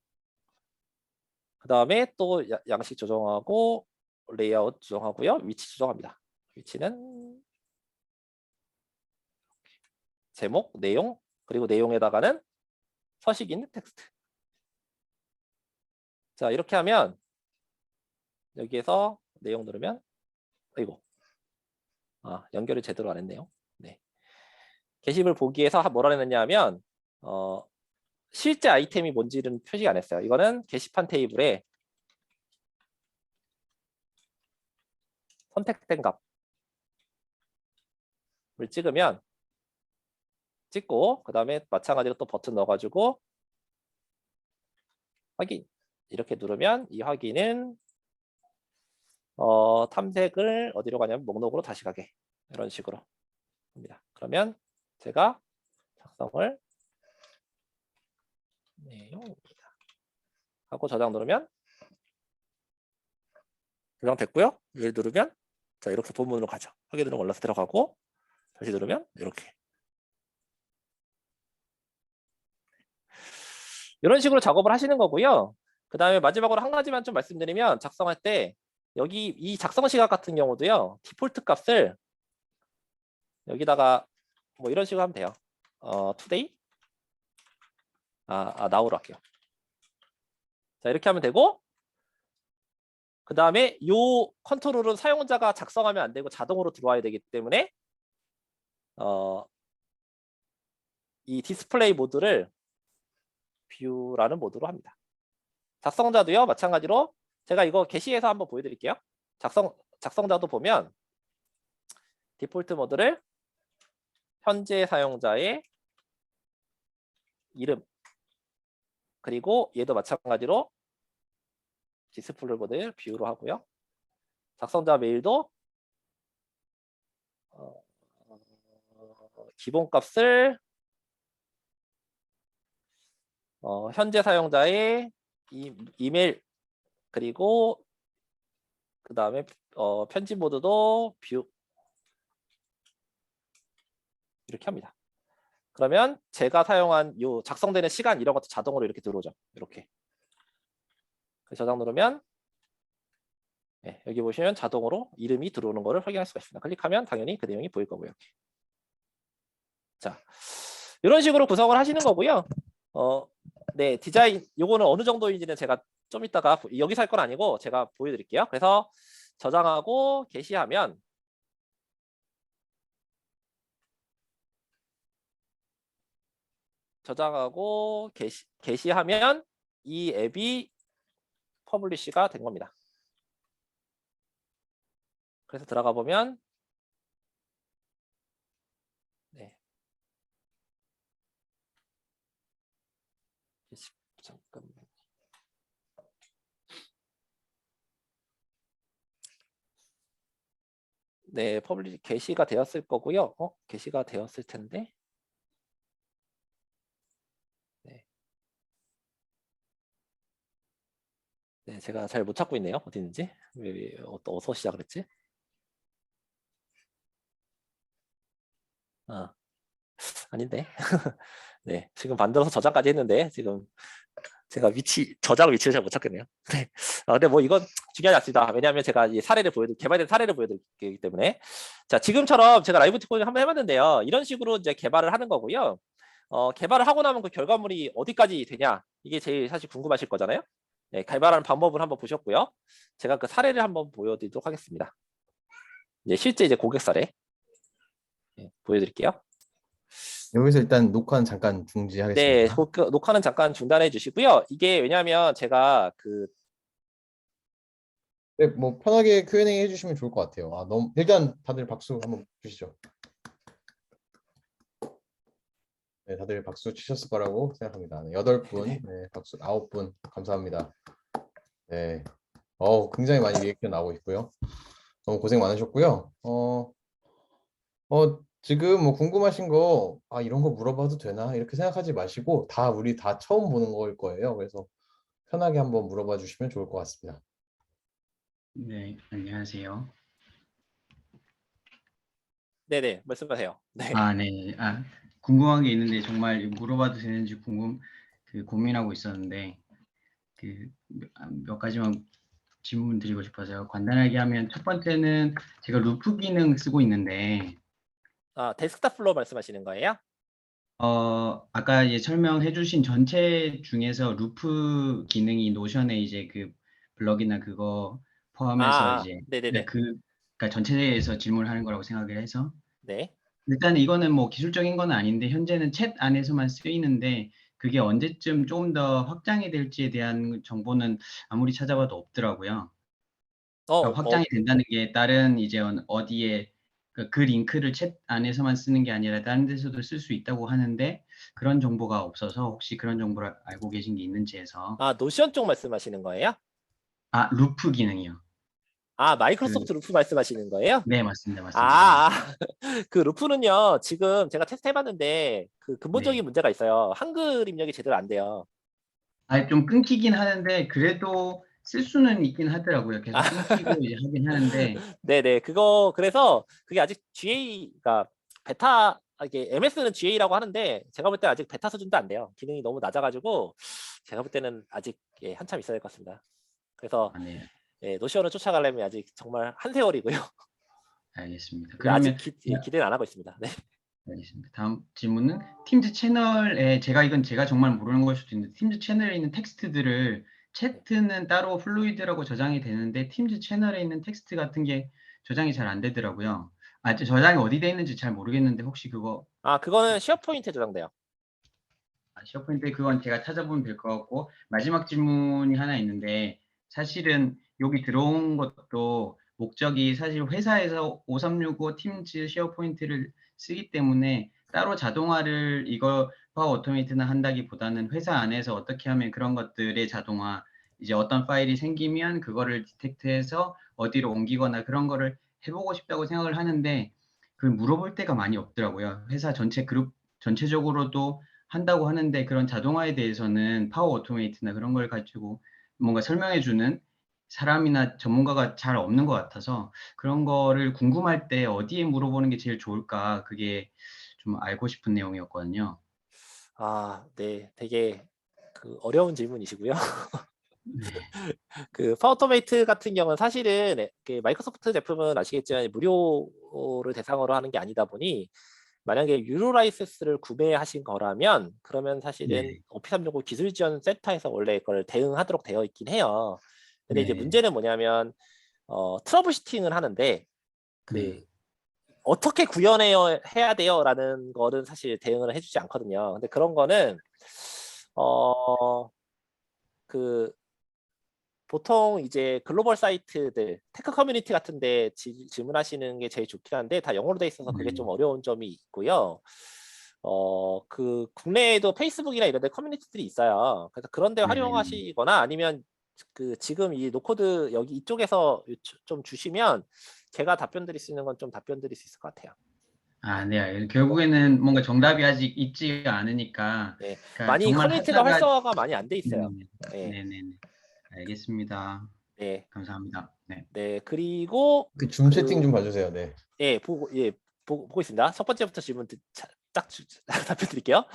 그 다음에 또 양식 조정하고 레이아웃 조정하고요. 위치 조정합니다. 위치는 제목, 내용, 그리고 내용에다가는 서식 있는 텍스트. 자, 이렇게 하면 여기에서 내용 누르면 이거 연결을 제대로 안 했네요. 네. 게시물 보기에서 뭐라 했느냐 하면 실제 아이템이 뭔지는 표시 안 했어요. 이거는 게시판 테이블에 선택된 값을 찍으면 찍고 그 다음에 마찬가지로 또 버튼 넣어가지고 확인 이렇게 누르면 이 확인은 탐색을 어디로 가냐면 목록으로 다시 가게 이런 식으로 합니다. 그러면 제가 작성을 내용입니다 하고 저장 누르면 저장됐고요. 얘를 누르면 자 이렇게 본문으로 가죠. 확인 누르면 올라서 들어가고 다시 누르면 이렇게 이런 식으로 작업을 하시는 거고요. 그 다음에 마지막으로 한 가지만 좀 말씀드리면 작성할 때 여기 이 작성 시각 같은 경우도요. 디폴트 값을 여기다가 뭐 이런 식으로 하면 돼요. today now로 할게요. 자 이렇게 하면 되고 그 다음에 요 컨트롤은 사용자가 작성하면 안 되고 자동으로 들어와야 되기 때문에 이 디스플레이 모드를 뷰라는 모드로 합니다. 작성자도요 마찬가지로 제가 이거 게시해서 한번 보여드릴게요. 작성자도 보면 디폴트 모드를 현재 사용자의 이름 그리고 얘도 마찬가지로 디스플레이 모드 뷰로 하고요. 작성자 메일도 기본값을 현재 사용자의 이메일 그리고 그 다음에 편집 모드도 뷰 이렇게 합니다. 그러면 제가 사용한 요 작성되는 시간 이런 것도 자동으로 이렇게 들어오죠. 이렇게 저장 누르면 네, 여기 보시면 자동으로 이름이 들어오는 거를 확인할 수가 있습니다. 클릭하면 당연히 그 내용이 보일 거고요. 이렇게. 자, 이런 식으로 구성을 하시는 거고요. 네, 디자인 요거는 어느 정도인지는 제가 좀 이따가 여기서 할 건 아니고 제가 보여드릴게요. 그래서 저장하고 게시하면 게시하면 이 앱이 퍼블리시가 된 겁니다. 그래서 들어가 보면 네. 잠깐만. 네, 퍼블리시 게시가 되었을 거고요. 게시가 되었을 텐데. 네. 네, 제가 잘 못 찾고 있네요. 어디 있는지. 왜 어디서 시작을 했지? 아닌데. 네, 지금 만들어서 저장까지 했는데 지금 제가 저장 위치를 잘 못 찾겠네요. 네. 근데 뭐 이건 중요하지 않습니다. 왜냐하면 제가 이 개발된 사례를 보여드리기 때문에. 자, 지금처럼 제가 라이브 디코딩 한번 해봤는데요. 이런 식으로 이제 개발을 하는 거고요. 개발을 하고 나면 그 결과물이 어디까지 되냐 이게 제일 사실 궁금하실 거잖아요. 네, 개발하는 방법을 한번 보셨고요. 제가 그 사례를 한번 보여드리도록 하겠습니다. 이제 실제 이제 고객 사례 보여드릴게요. 여기서 일단 녹화는 잠깐 중지하겠습니다. 네, 녹화는 잠깐 중단해 주시고요. 이게 왜냐하면 제가 네, 뭐 편하게 Q&A 해주시면 좋을 것 같아요. 아, 너무 일단 다들 박수 한번 주시죠. 네, 다들 박수 치셨을 거라고 생각합니다. 네, 8분, 네, 박수 9분 감사합니다. 네, 굉장히 많이 리액션 나오고 있고요. 너무 고생 많으셨고요. 지금 뭐 궁금하신 거, 이런 거 물어봐도 되나? 이렇게 생각하지 마시고, 우리 다 처음 보는 거일 거예요. 그래서 편하게 한번 물어봐 주시면 좋을 것 같습니다. 네, 안녕하세요. 네네, 말씀하세요. 네. 네. 궁금한 게 있는데 정말 물어봐도 되는지 고민하고 있었는데 몇 가지만 질문 드리고 싶어서요. 간단하게 하면 첫 번째는 제가 루프 기능 쓰고 있는데 데스크탑 플로어 말씀하시는 거예요? 아까 이제 설명해 주신 전체 중에서 루프 기능이 노션에 이제 그 블럭이나 그거 포함해서 이제 네네네. 그러니까 전체에서 질문하는 거라고 생각을 해서 네. 일단 이거는 뭐 기술적인 건 아닌데 현재는 챗 안에서만 쓰이는데 그게 언제쯤 조금 더 확장이 될지에 대한 정보는 아무리 찾아봐도 없더라고요. 그러니까 확장이 된다는 게 다른 이제 어디에 그 링크를 챗 안에서만 쓰는 게 아니라 다른 데서도 쓸 수 있다고 하는데 그런 정보가 없어서 혹시 그런 정보를 알고 계신 게 있는지 해서. 노션 쪽 말씀하시는 거예요? 루프 기능이요. 마이크로소프트 루프 말씀하시는 거예요? 네, 맞습니다. 맞습니다. 네. 그 루프는요, 지금 제가 테스트 해봤는데, 그 근본적인 네. 문제가 있어요. 한글 입력이 제대로 안 돼요. 좀 끊기긴 하는데 그래도 쓸 수는 있긴 하더라고요. 계속 끊기고 이제 하긴 하는데. 네네. 그래서 그게 아직 GA가 베타, 이게 MS는 GA라고 하는데, 제가 볼 때 아직 베타 수준도 안 돼요. 기능이 너무 낮아가지고, 제가 볼 때는 아직 한참 있어야 될 것 같습니다. 그래서 네. 노션을 쫓아가려면 아직 정말 한 세월이고요. 알겠습니다. 아직 그러면 기대는 안 하고 있습니다. 네. 알겠습니다. 다음 질문은 팀즈 채널에 제가 정말 모르는 걸 수도 있는데 팀즈 채널에 있는 텍스트들을 채트는 따로 플루이드라고 저장이 되는데 팀즈 채널에 있는 텍스트 같은 게 저장이 잘 안 되더라고요. 저장이 어디 돼 있는지 잘 모르겠는데 혹시 그거 그거는 쉐어포인트에 저장돼요. 쉐어포인트 그건 제가 찾아보면 될 것 같고 마지막 질문이 하나 있는데 사실은 여기 들어온 것도 목적이 사실 회사에서 5365 팀즈 쉐어포인트를 쓰기 때문에 따로 자동화를 이거 파워 오토메이트나 한다기보다는 회사 안에서 어떻게 하면 그런 것들의 자동화 이제 어떤 파일이 생기면 그거를 디텍트해서 어디로 옮기거나 그런 거를 해보고 싶다고 생각을 하는데 그 물어볼 때가 많이 없더라고요. 회사 전체 그룹 전체적으로도 한다고 하는데 그런 자동화에 대해서는 파워 오토메이트나 그런 걸 가지고 뭔가 설명해 주는 사람이나 전문가가 잘 없는 것 같아서 그런 거를 궁금할 때 어디에 물어보는 게 제일 좋을까 그게 좀 알고 싶은 내용이었거든요. 네. 되게 어려운 질문이시고요. 네. 그 파워토메이트 같은 경우는 사실은 그 마이크로소프트 제품은 아시겠지만 무료를 대상으로 하는 게 아니다 보니 만약에 유료 라이센스를 구매하신 거라면 그러면 사실은 네. 오피스 365 기술 지원 센터에서 원래 그걸 대응하도록 되어 있긴 해요. 근데 이제 네. 문제는 뭐냐면 트러블 슈팅을 하는데 그 네. 어떻게 구현해야 돼요라는 거는 사실 대응을 해주지 않거든요. 근데 그런 거는 그 보통 이제 글로벌 사이트들 테크 커뮤니티 같은데 질문하시는 게 제일 좋긴 한데 다 영어로 돼 있어서 그게 좀 어려운 점이 있고요. 그 국내에도 페이스북이나 이런 데 커뮤니티들이 있어요. 그래서 그런 데 네. 활용하시거나 아니면 지금 이 노코드 여기 이쪽에서 좀 주시면 제가 답변 드릴 수 있는 건 좀 답변 드릴 수 있을 것 같아요. 네. 결국에는 뭔가 정답이 아직 있지가 않으니까 네. 그러니까 많이 정말 커뮤니티가 하다가 활성화가 많이 안 돼 있어요. 네. 네네네. 알겠습니다. 네. 감사합니다. 네. 네. 그리고 줌 채팅 좀 봐주세요. 네. 보고 있습니다. 첫 번째부터 질문 딱 답변 드릴게요.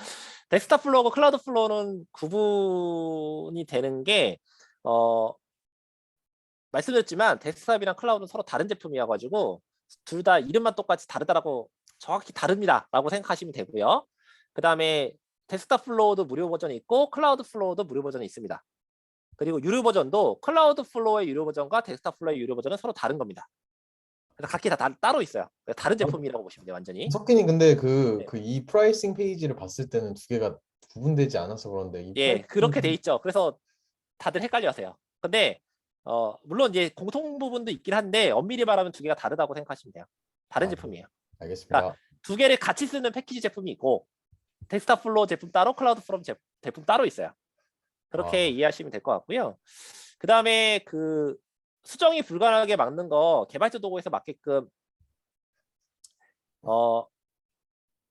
데스크탑 플로어하고 클라우드 플로어는 구분이 되는 게 말씀드렸지만 데스크탑이랑 클라우드는 서로 다른 제품이어가지고 둘 다 이름만 똑같이 다르다라고 정확히 다릅니다라고 생각하시면 되고요. 그 다음에 데스크탑 플로어도 무료 버전이 있고 클라우드 플로어도 무료 버전이 있습니다. 그리고 유료 버전도 클라우드 플로어의 유료 버전과 데스크탑 플로어의 유료 버전은 서로 다른 겁니다. 그래서 각기 다 따로 있어요. 다른 제품이라고 보시면 돼요, 완전히. 석기님 근데 네. 이 프라이싱 페이지를 봤을 때는 두 개가 구분되지 않아서 그런데 이 예, 프라이싱 그렇게 돼 있죠. 그래서 다들 헷갈려 하세요. 근데 물론 이제 공통 부분도 있긴 한데 엄밀히 말하면 두 개가 다르다고 생각하시면 돼요. 다른 아, 제품이에요. 알겠습니다. 두 개를 같이 쓰는 패키지 제품이 있고 텍스타플로우 제품 따로 클라우드 프롬 제품 따로 있어요. 그렇게 아. 이해하시면 될 것 같고요. 그 다음에 그 수정이 불가능하게 막는 거 개발자 도구에서 맞게끔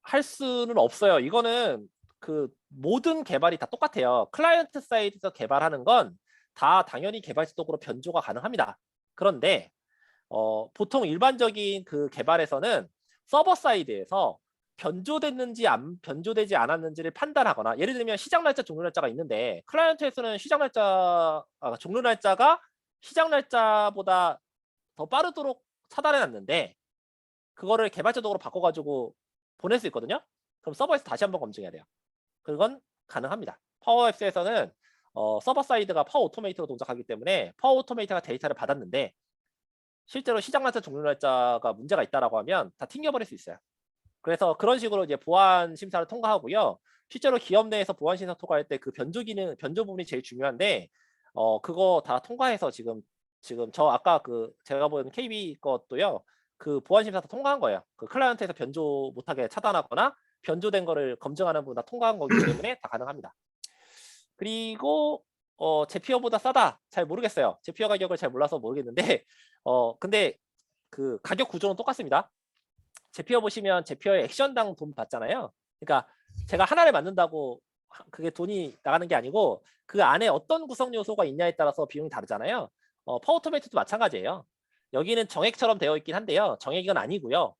할 수는 없어요. 이거는 그 모든 개발이 다 똑같아요. 클라이언트 사이드에서 개발하는 건 다 당연히 개발자 도구로 변조가 가능합니다. 그런데 보통 일반적인 그 개발에서는 서버 사이드에서 변조됐는지 안 변조되지 않았는지를 판단하거나 예를 들면 시작 날짜, 종료 날짜가 있는데 클라이언트에서는 종료 날짜가 시작 날짜보다 더 빠르도록 차단해 놨는데 그거를 개발자적으로 바꿔가지고 보낼 수 있거든요. 그럼 서버에서 다시 한번 검증해야 돼요. 그건 가능합니다. 파워앱스에서는 서버 사이드가 파워 오토메이트로 동작하기 때문에 파워 오토메이트가 데이터를 받았는데 실제로 시작 날짜, 종료 날짜가 문제가 있다라고 하면 다 튕겨버릴 수 있어요. 그래서 그런 식으로 이제 보안 심사를 통과하고요. 실제로 기업 내에서 보안 심사 통과할 때 그 변조 부분이 제일 중요한데 그거 다 통과해서 지금 저 아까 그 제가 본 KB 것도요. 그 보안 심사 다 통과한 거예요. 그 클라이언트에서 변조 못하게 차단하거나 변조된 거를 검증하는 부분 다 통과한 거기 때문에 다 가능합니다. 그리고 제피어보다 싸다 잘 모르겠어요. 제피어 가격을 잘 몰라서 모르겠는데 근데 그 가격 구조는 똑같습니다. 제피어 보시면 제피어의 액션당 돈 받잖아요. 그러니까 제가 하나를 만든다고 그게 돈이 나가는 게 아니고 그 안에 어떤 구성 요소가 있냐에 따라서 비용이 다르잖아요. 파워토메이트도 마찬가지예요. 여기는 정액처럼 되어 있긴 한데요. 정액은 아니고요.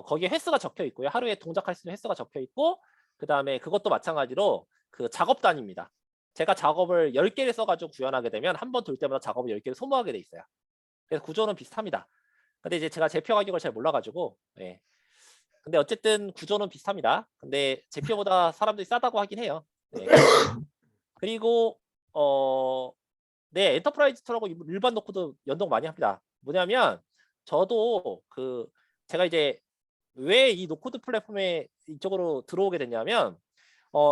거기에 횟수가 적혀 있고요. 하루에 동작할 수 있는 횟수가 적혀 있고 그 다음에 그것도 마찬가지로 그 작업 단위입니다. 제가 작업을 10개를 써가지고 구현하게 되면 한 번 돌 때마다 작업을 10개를 소모하게 돼 있어요. 그래서 구조는 비슷합니다. 근데 이제 제가 제피어 가격을 잘 몰라가지고 예. 근데 어쨌든 구조는 비슷합니다. 근데 제피어보다 사람들이 싸다고 하긴 해요. 네. 그리고 네, 엔터프라이즈 툴하고 일반 노코드 연동 많이 합니다. 뭐냐면 저도 제가 이제 왜 이 노코드 플랫폼에 이쪽으로 들어오게 됐냐면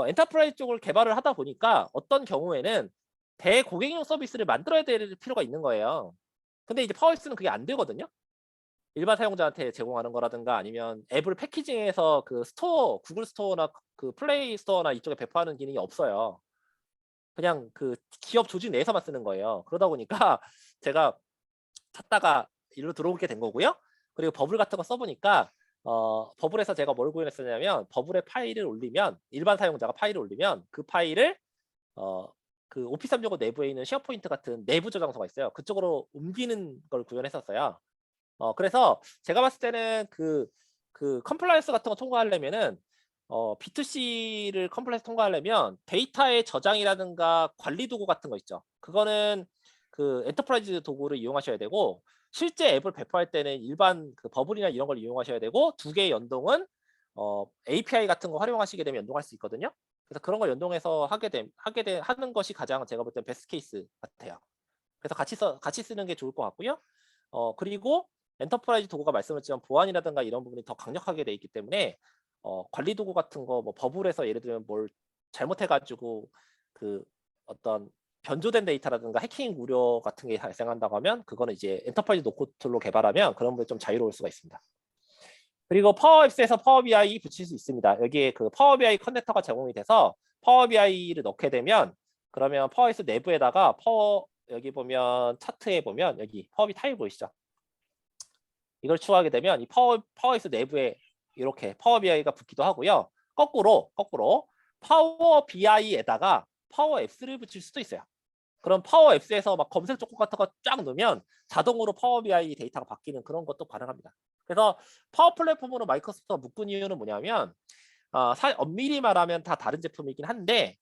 엔터프라이즈 쪽을 개발을 하다 보니까 어떤 경우에는 대고객용 서비스를 만들어야 될 필요가 있는 거예요. 근데 이제 파워엑스는 그게 안 되거든요. 일반 사용자한테 제공하는 거라든가 아니면 앱을 패키징해서 그 스토어, 구글 스토어나 그 플레이 스토어나 이쪽에 배포하는 기능이 없어요. 그냥 그 기업 조직 내에서만 쓰는 거예요. 그러다 보니까 제가 찾다가 일로 들어오게 된 거고요. 그리고 버블 같은 거 써보니까 버블에서 제가 뭘 구현했었냐면 버블에 파일을 올리면 일반 사용자가 파일을 올리면 그 파일을 그 오피스 365 내부에 있는 쉐어포인트 같은 내부 저장소가 있어요. 그쪽으로 옮기는 걸 구현했었어요. 그래서 제가 봤을 때는 그 컴플라이언스 같은 거 통과하려면은 B2C를 컴플라이언스 통과하려면 데이터의 저장이라든가 관리 도구 같은 거 있죠. 그거는 그 엔터프라이즈 도구를 이용하셔야 되고 실제 앱을 배포할 때는 일반 그 버블이나 이런 걸 이용하셔야 되고 두 개의 연동은 API 같은 거 활용하시게 되면 연동할 수 있거든요. 그래서 그런 걸 연동해서 하는 것이 가장 제가 볼 때 베스트 케이스 같아요. 그래서 같이 쓰는 게 좋을 것 같고요. 그리고 엔터프라이즈 도구가 말씀드렸지만 보안이라든가 이런 부분이 더 강력하게 돼 있기 때문에 관리 도구 같은 거 뭐 버블에서 예를 들면 뭘 잘못해가지고 그 어떤 변조된 데이터라든가 해킹 우려 같은 게 발생한다고 하면 그거는 이제 엔터프라이즈 노코툴로 개발하면 그런 부분이 좀 자유로울 수가 있습니다. 그리고 파워앱스에서 파워BI 붙일 수 있습니다. 여기에 그 파워BI 커넥터가 제공이 돼서 파워BI를 넣게 되면 그러면 파워앱스 내부에다가 여기 보면 차트에 보면 여기 파워비 타일 보이시죠? 이걸 추가하게 되면 이 파워앱스 내부에 이렇게 파워비아이가 붙기도 하고요. 거꾸로 파워비아이에다가 파워앱스를 붙일 수도 있어요. 그럼 파워앱스에서 막 검색 조건 같은 거 쫙 넣으면 자동으로 파워비아이 데이터가 바뀌는 그런 것도 가능합니다. 그래서 파워 플랫폼으로 마이크로소프트가 묶은 이유는 뭐냐면 엄밀히 말하면 다 다른 제품이긴 한데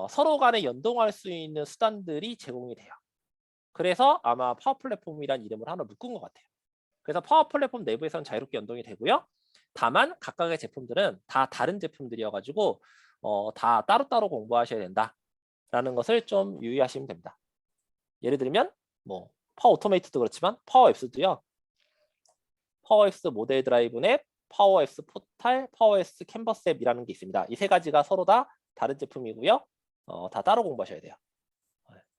서로 간에 연동할 수 있는 수단들이 제공이 돼요. 그래서 아마 파워 플랫폼이란 이름을 하나 묶은 것 같아요. 그래서 파워 플랫폼 내부에서는 자유롭게 연동이 되고요. 다만 각각의 제품들은 다 다른 제품들이어가지고 다 따로따로 공부하셔야 된다라는 것을 좀 유의하시면 됩니다. 예를 들면 뭐 파워 오토메이트도 그렇지만 파워 앱스도요. 파워 앱스 모델 드라이브 앱, 파워 앱스 포탈, 파워 앱스 캔버스 앱이라는 게 있습니다. 이 세 가지가 서로 다 다른 제품이고요. 다 따로 공부하셔야 돼요.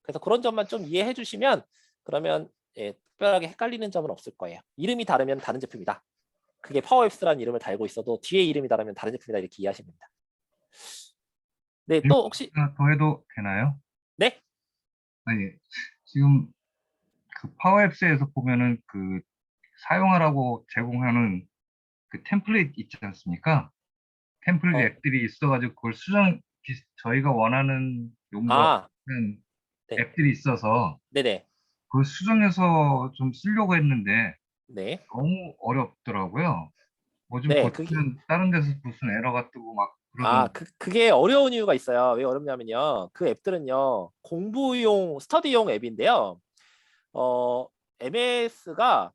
그래서 그런 점만 좀 이해해 주시면 그러면 예, 특별하게 헷갈리는 점은 없을 거예요. 이름이 다르면 다른 제품이다. 그게 파워앱스라는 이름을 달고 있어도 뒤에 이름이 다르면 다른 제품이다 이렇게 이해하시면 됩니다. 네, 또 혹시 하나 더 해도 되나요? 네? 아니, 지금 그 파워앱스에서 보면은 그 사용하라고 제공하는 그 템플릿 있지 않습니까? 템플릿 어, 앱들이 있어가지고 그걸 저희가 원하는 용도와 아, 비슷한 네, 앱들이 있어서 네네, 그걸 수정해서 좀 쓰려고 했는데 네, 너무 어렵더라고요. 뭐 좀 네, 고치면 다른 데서 무슨 에러가 뜨고 막 그러던데. 그게 어려운 이유가 있어요. 왜 어렵냐면요. 그 앱들은요, 공부용, 스터디용 앱인데요. MS가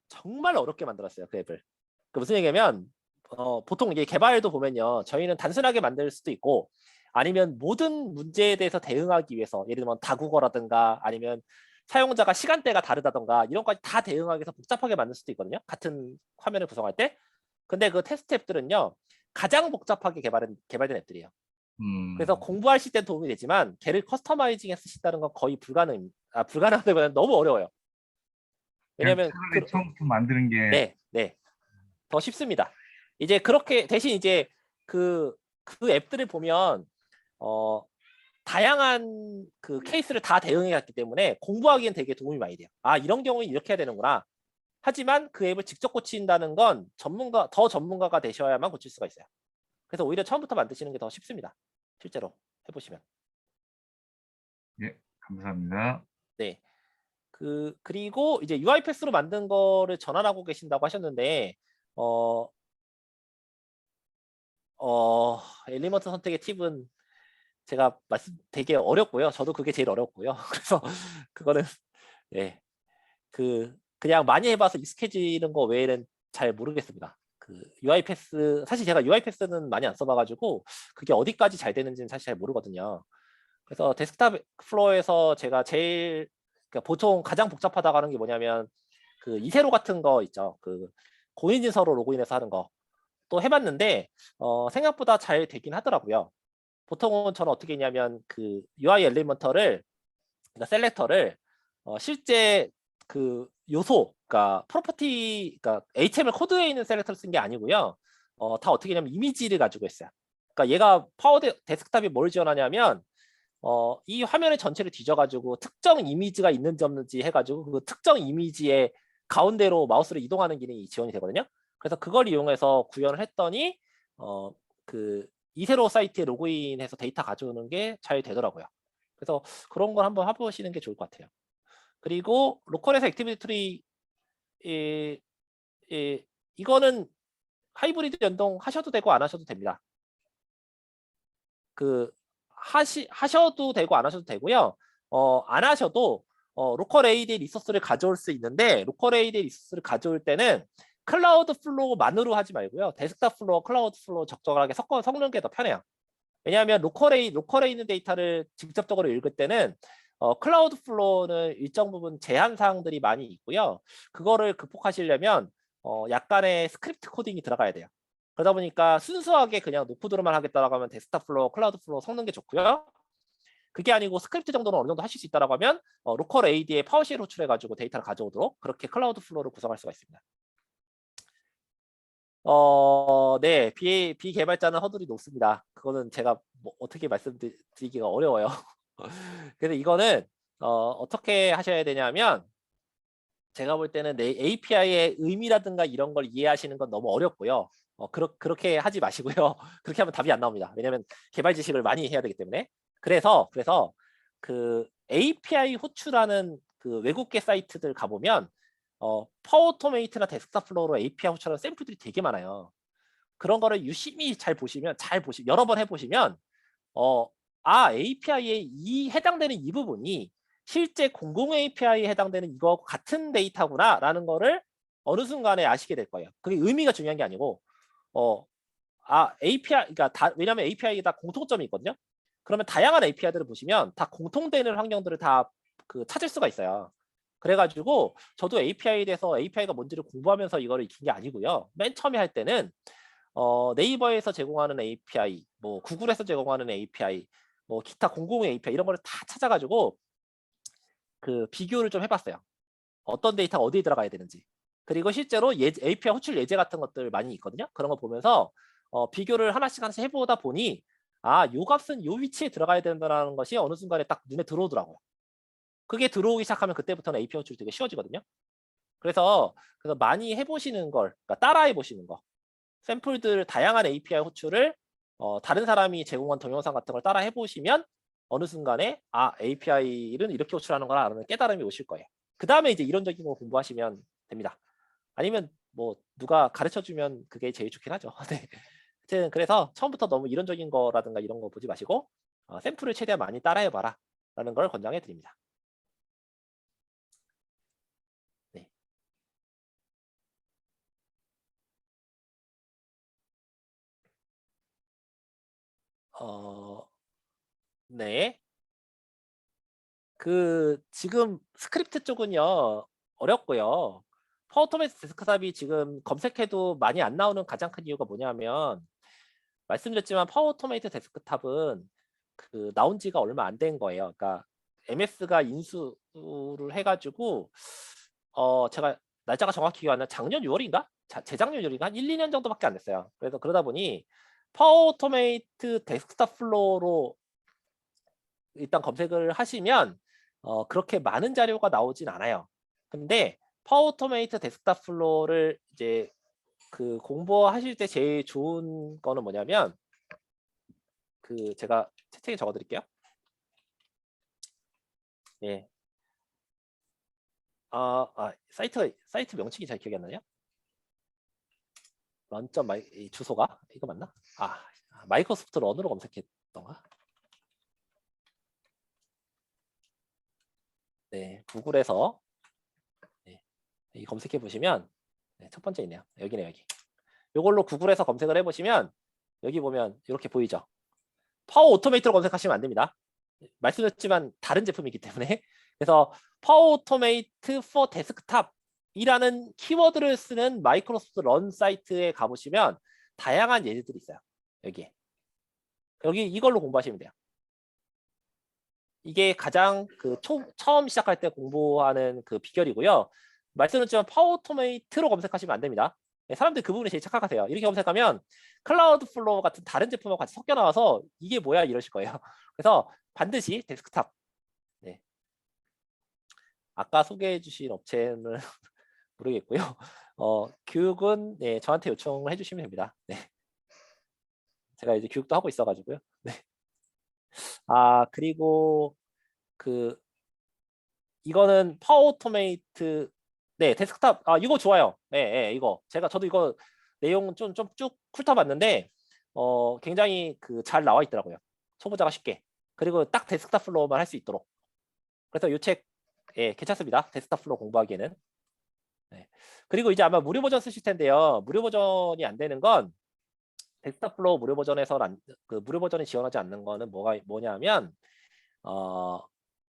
정말 어렵게 만들었어요. 그 앱을. 그 무슨 얘기냐면, 보통 이게 개발도 보면요. 저희는 단순하게 만들 수도 있고, 아니면 모든 문제에 대해서 대응하기 위해서, 예를 들면 다국어라든가, 아니면 사용자가 시간대가 다르다던가, 이런 것까지 다 대응하기 위해서 복잡하게 만들 수도 있거든요. 같은 화면을 구성할 때. 근데 그 테스트 앱들은요, 가장 복잡하게 개발된 앱들이에요. 그래서 공부하실 때 도움이 되지만 걔를 커스터마이징 해서 쓰신다는 건 거의 불가능하다기보다는 너무 어려워요. 그냥 왜냐하면 차라리 처음부터 만드는 게. 네, 네, 더 쉽습니다. 이제 그렇게 대신 이제 그 앱들을 보면 어, 다양한 그 케이스를 다 대응해 갔기 때문에 공부하기엔 되게 도움이 많이 돼요. 아, 이런 경우에 이렇게 해야 되는구나. 하지만 그 앱을 직접 고친다는 건 더 전문가가 되셔야만 고칠 수가 있어요. 그래서 오히려 처음부터 만드시는 게 더 쉽습니다. 실제로 해보시면. 예, 감사합니다. 네. 그리고 이제 UI 패스로 만든 거를 전환하고 계신다고 하셨는데, 어, 엘리먼트 선택의 팁은 제가 말씀 되게 어렵고요. 저도 그게 제일 어렵고요. 그래서 그거는, 네. 그냥 많이 해봐서 익숙해지는 거 외에는 잘 모르겠습니다. UI 패스, 사실 제가 UI 패스는 많이 안 써봐가지고, 그게 어디까지 잘 되는지는 사실 잘 모르거든요. 그래서 데스크탑 플로어에서 제가 그러니까 보통 가장 복잡하다고 하는 게 뭐냐면 그 이세로 같은 거 있죠. 그 공인인증서로 로그인해서 하는 거 또 해봤는데 생각보다 잘 되긴 하더라고요. 보통은 저는 어떻게 했냐면 그 UI 엘리먼터를 그러니까 셀렉터를 실제 그 요소, 그러니까 프로퍼티, 그러니까 HTML 코드에 있는 셀렉터를 쓴 게 아니고요. 다 어떻게 했냐면 이미지를 가지고 있어요. 그러니까 얘가 데스크탑이 뭘 지원하냐면 이 화면의 전체를 뒤져가지고 특정 이미지가 있는지 없는지 해가지고 그 특정 이미지의 가운데로 마우스를 이동하는 기능이 지원이 되거든요. 그래서 그걸 이용해서 구현을 했더니 그 이세로 사이트에 로그인해서 데이터 가져오는 게 잘 되더라고요. 그래서 그런 걸 한번 해보시는 게 좋을 것 같아요. 그리고 로컬에서 액티비티 트리 이거는 하이브리드 연동 하셔도 되고 안 하셔도 됩니다. 하셔도 되고 안 하셔도 되고요. 안 하셔도 로컬 AD 리소스를 가져올 수 있는데 로컬 AD 리소스를 가져올 때는 클라우드 플로우만으로 하지 말고요. 데스크탑 플로우, 클라우드 플로우 적절하게 섞는 게 더 편해요. 왜냐하면 로컬에 있는 데이터를 직접적으로 읽을 때는 클라우드 플로우는 일정 부분 제한 사항들이 많이 있고요. 그거를 극복하시려면 약간의 스크립트 코딩이 들어가야 돼요. 그러다 보니까 순수하게 그냥 노코드로만 하겠다라고 하면 데스크탑 플로어, 클라우드 플로어 섞는 게 좋고요. 그게 아니고 스크립트 정도는 어느 정도 하실 수 있다라고 하면 로컬 AD에 파워쉘 호출해가지고 데이터를 가져오도록 그렇게 클라우드 플로어를 구성할 수가 있습니다. 네, 비개발자는 허들이 높습니다. 그거는 제가 뭐 어떻게 말씀드리기가 어려워요. 그래서 이거는 어떻게 하셔야 되냐면 제가 볼 때는 내 API의 의미라든가 이런 걸 이해하시는 건 너무 어렵고요. 그렇게 하지 마시고요. 그렇게 하면 답이 안 나옵니다. 왜냐하면 개발 지식을 많이 해야 되기 때문에. 그래서 그 API 호출하는 그 외국계 사이트들 가보면 파워토메이트나 데스크탑 플로어로 API 호출하는 샘플들이 되게 많아요. 그런 거를 유심히 여러 번 해보시면 API에 해당되는 이 부분이 실제 공공 API에 해당되는 이거하고 같은 데이터구나 라는 거를 어느 순간에 아시게 될 거예요. 그게 의미가 중요한 게 아니고 API, 그러니까 왜냐하면 API에 다 공통점이 있거든요. 그러면 다양한 API들을 보시면 다 공통되는 환경들을 다 찾을 수가 있어요. 그래가지고 저도 API에 대해서 API가 뭔지를 공부하면서 이거를 익힌 게 아니고요. 맨 처음에 할 때는 네이버에서 제공하는 API, 뭐 구글에서 제공하는 API, 뭐 기타 공공의 API 이런 거를 다 찾아가지고 그 비교를 좀 해봤어요. 어떤 데이터가 어디에 들어가야 되는지. 그리고 실제로 API 호출 예제 같은 것들 많이 있거든요. 그런 거 보면서 비교를 하나씩 해보다 보니 요 값은 요 위치에 들어가야 된다는 것이 어느 순간에 딱 눈에 들어오더라고요. 그게 들어오기 시작하면 그때부터는 API 호출이 되게 쉬워지거든요. 그래서 많이 해보시는 걸, 그러니까 따라해 보시는 거. 샘플들 다양한 API 호출을 다른 사람이 제공한 동영상 같은 걸 따라 해보시면 어느 순간에 API는 이렇게 호출하는 거라 하는 깨달음이 오실 거예요. 그 다음에 이제 이론적인 거 공부하시면 됩니다. 아니면 뭐 누가 가르쳐 주면 그게 제일 좋긴 하죠. 네. 하여튼 그래서 처음부터 너무 이론적인 거라든가 이런 거 보지 마시고 샘플을 최대한 많이 따라해 봐라 라는 걸 권장해 드립니다. 네. 네. 지금 스크립트 쪽은요 어렵고요. 파워토메이트 데스크탑이 지금 검색해도 많이 안 나오는 가장 큰 이유가 뭐냐면 말씀드렸지만 파워토메이트 데스크탑은 나온 지가 얼마 안 된 거예요. 그러니까 MS가 인수를 해가지고 제가 날짜가 정확히 기억 안 나. 작년 6월인가? 재작년 6월인가? 한 1, 2년 정도밖에 안 됐어요. 그래서 그러다 보니 파워토메이트 데스크탑 플로어로 일단 검색을 하시면 그렇게 많은 자료가 나오진 않아요. 근데 파워토메이트 데스크탑 플로어를 이제 공부하실 때 제일 좋은 거는 뭐냐면 제가 채팅에 적어 드릴게요. 예. 사이트 명칭이 잘 기억이 안 나냐? 런점 주소가 이거 맞나? 마이크로소프트 런으로 검색했던가? 네, 구글에서 이 검색해 보시면 첫 번째 있네요. 여기네 여기. 이걸로 구글에서 검색을 해보시면 여기 보면 이렇게 보이죠. 파워 오토메이트로 검색하시면 안 됩니다. 말씀드렸지만 다른 제품이기 때문에. 그래서 파워 오토메이트 for 데스크탑이라는 키워드를 쓰는 마이크로소프트 런 사이트에 가보시면 다양한 예제들이 있어요. 여기 이걸로 공부하시면 돼요. 이게 가장 처음 시작할 때 공부하는 비결이고요. 말씀드렸지만 파워 오토메이트로 검색하시면 안 됩니다. 사람들이 그 부분에 제일 착각하세요. 이렇게 검색하면 클라우드 플로어 같은 다른 제품하고 같이 섞여 나와서 이게 뭐야 이러실 거예요. 그래서 반드시 데스크탑. 네. 아까 소개해 주신 업체는 모르겠고요. 교육은 저한테 요청을 해주시면 됩니다. 네. 제가 이제 교육도 하고 있어가지고요. 네. 그리고 이거는 파워 오토메이트 데스크탑 이거 좋아요. 네, 이거 저도 이거 내용 좀 쭉 훑어봤는데 굉장히 잘 나와 있더라고요. 초보자가 쉽게. 그리고 딱 데스크탑 플로어만 할 수 있도록. 그래서 이 책 괜찮습니다. 데스크탑 플로어 공부하기에는. 네. 그리고 이제 아마 무료 버전 쓰실 텐데요. 무료 버전이 안 되는 건 데스크탑 플로어 무료 버전에서는 무료 버전이 지원하지 않는 거는 뭐냐면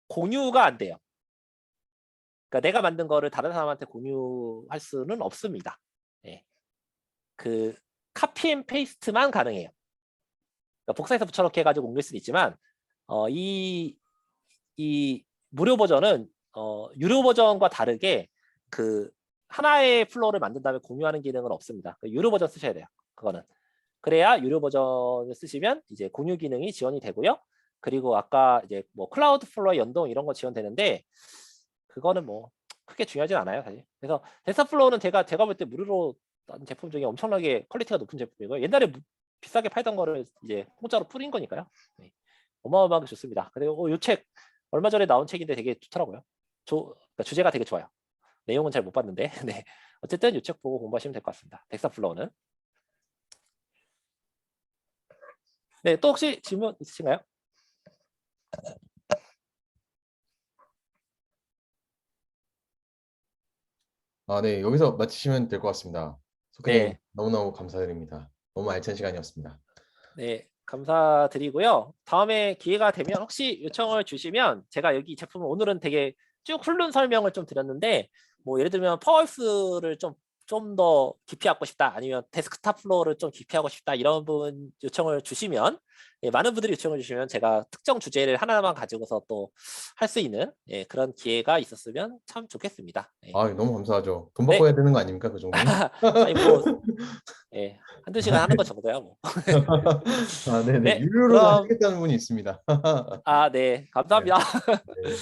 공유가 안 돼요. 그러니까 내가 만든 거를 다른 사람한테 공유할 수는 없습니다. 네. 카피 앤 페이스트만 가능해요. 그러니까 복사해서 붙여넣기 해가지고 옮길 수는 있지만 이 무료 버전은 유료 버전과 다르게 하나의 플로어를 만든 다음에 공유하는 기능은 없습니다. 유료 버전 쓰셔야 돼요. 그거는. 그래야 유료 버전을 쓰시면 이제 공유 기능이 지원이 되고요. 그리고 아까 이제 뭐 클라우드 플로어 연동 이런 거 지원되는데 그거는 뭐 크게 중요하진 않아요, 사실. 그래서 데스크탑 플로어는 제가 볼 때 무료로 나온 제품 중에 엄청나게 퀄리티가 높은 제품이고요. 옛날에 비싸게 팔던 거를 이제 공짜로 뿌린 거니까요. 네. 어마어마하게 좋습니다. 그리고 이 책 얼마 전에 나온 책인데 되게 좋더라고요. 그러니까 주제가 되게 좋아요. 내용은 잘 못 봤는데 네. 어쨌든 이 책 보고 공부하시면 될 것 같습니다. 데스크탑 플로어는. 네, 또 혹시 질문 있으신가요? 네, 여기서 마치시면 될 것 같습니다. 소케님 네. 너무너무 감사드립니다. 너무 알찬 시간이었습니다. 네, 감사드리고요. 다음에 기회가 되면 혹시 요청을 주시면 제가 여기 제품을 오늘은 되게 쭉 훑는 설명을 좀 드렸는데 뭐 예를 들면 파워스를 좀 더 깊이 하고 싶다 아니면 데스크탑 플로어를 좀 깊이 하고 싶다 이런 부분 요청을 주시면 예, 많은 분들이 요청해 주시면 제가 특정 주제를 하나만 가지고서 또 할 수 있는 그런 기회가 있었으면 참 좋겠습니다. 예. 아, 너무 감사하죠. 돈 네. 받고 해야 되는 거 아닙니까? 그 정도는? 아니 뭐 예, 한두 시간 하는 것 정도야 뭐. 아, 네네. 네, 유료로도 그럼 하시겠다는 분이 있습니다. 네, 감사합니다. 네.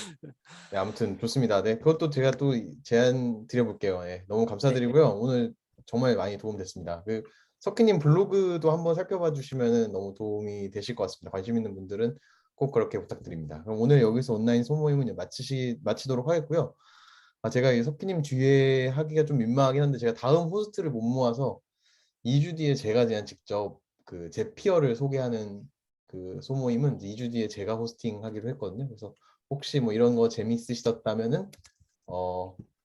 네, 아무튼 좋습니다. 네, 그것도 제가 또 제안 드려볼게요. 네, 너무 감사드리고요. 오늘 정말 많이 도움됐습니다. 그 석희님 블로그도 한번 살펴봐 주시면 너무 도움이 되실 것 같습니다. 관심 있는 분들은 꼭 그렇게 부탁드립니다. 그럼 오늘 여기서 온라인 소모임은 마치도록 하겠고요. 제가 이 석희님 뒤에 하기가 좀 민망하긴 한데 제가 다음 호스트를 못 모아서 2주 뒤에 제가 그냥 직접 그 제 피어를 소개하는 그 소모임은 이제 2주 뒤에 제가 호스팅하기로 했거든요. 그래서 혹시 뭐 이런 거 재밌으셨다면은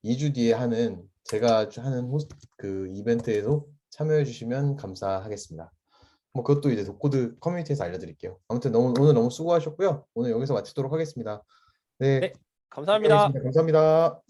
2주 뒤에 하는 제가 하는 호스트 그 이벤트에도 참여해 주시면 감사하겠습니다. 뭐 그것도 이제 노코드 커뮤니티에서 알려드릴게요. 아무튼 오늘 너무 수고하셨고요. 오늘 여기서 마치도록 하겠습니다. 네, 네, 감사합니다. 감사합니다. 감사합니다.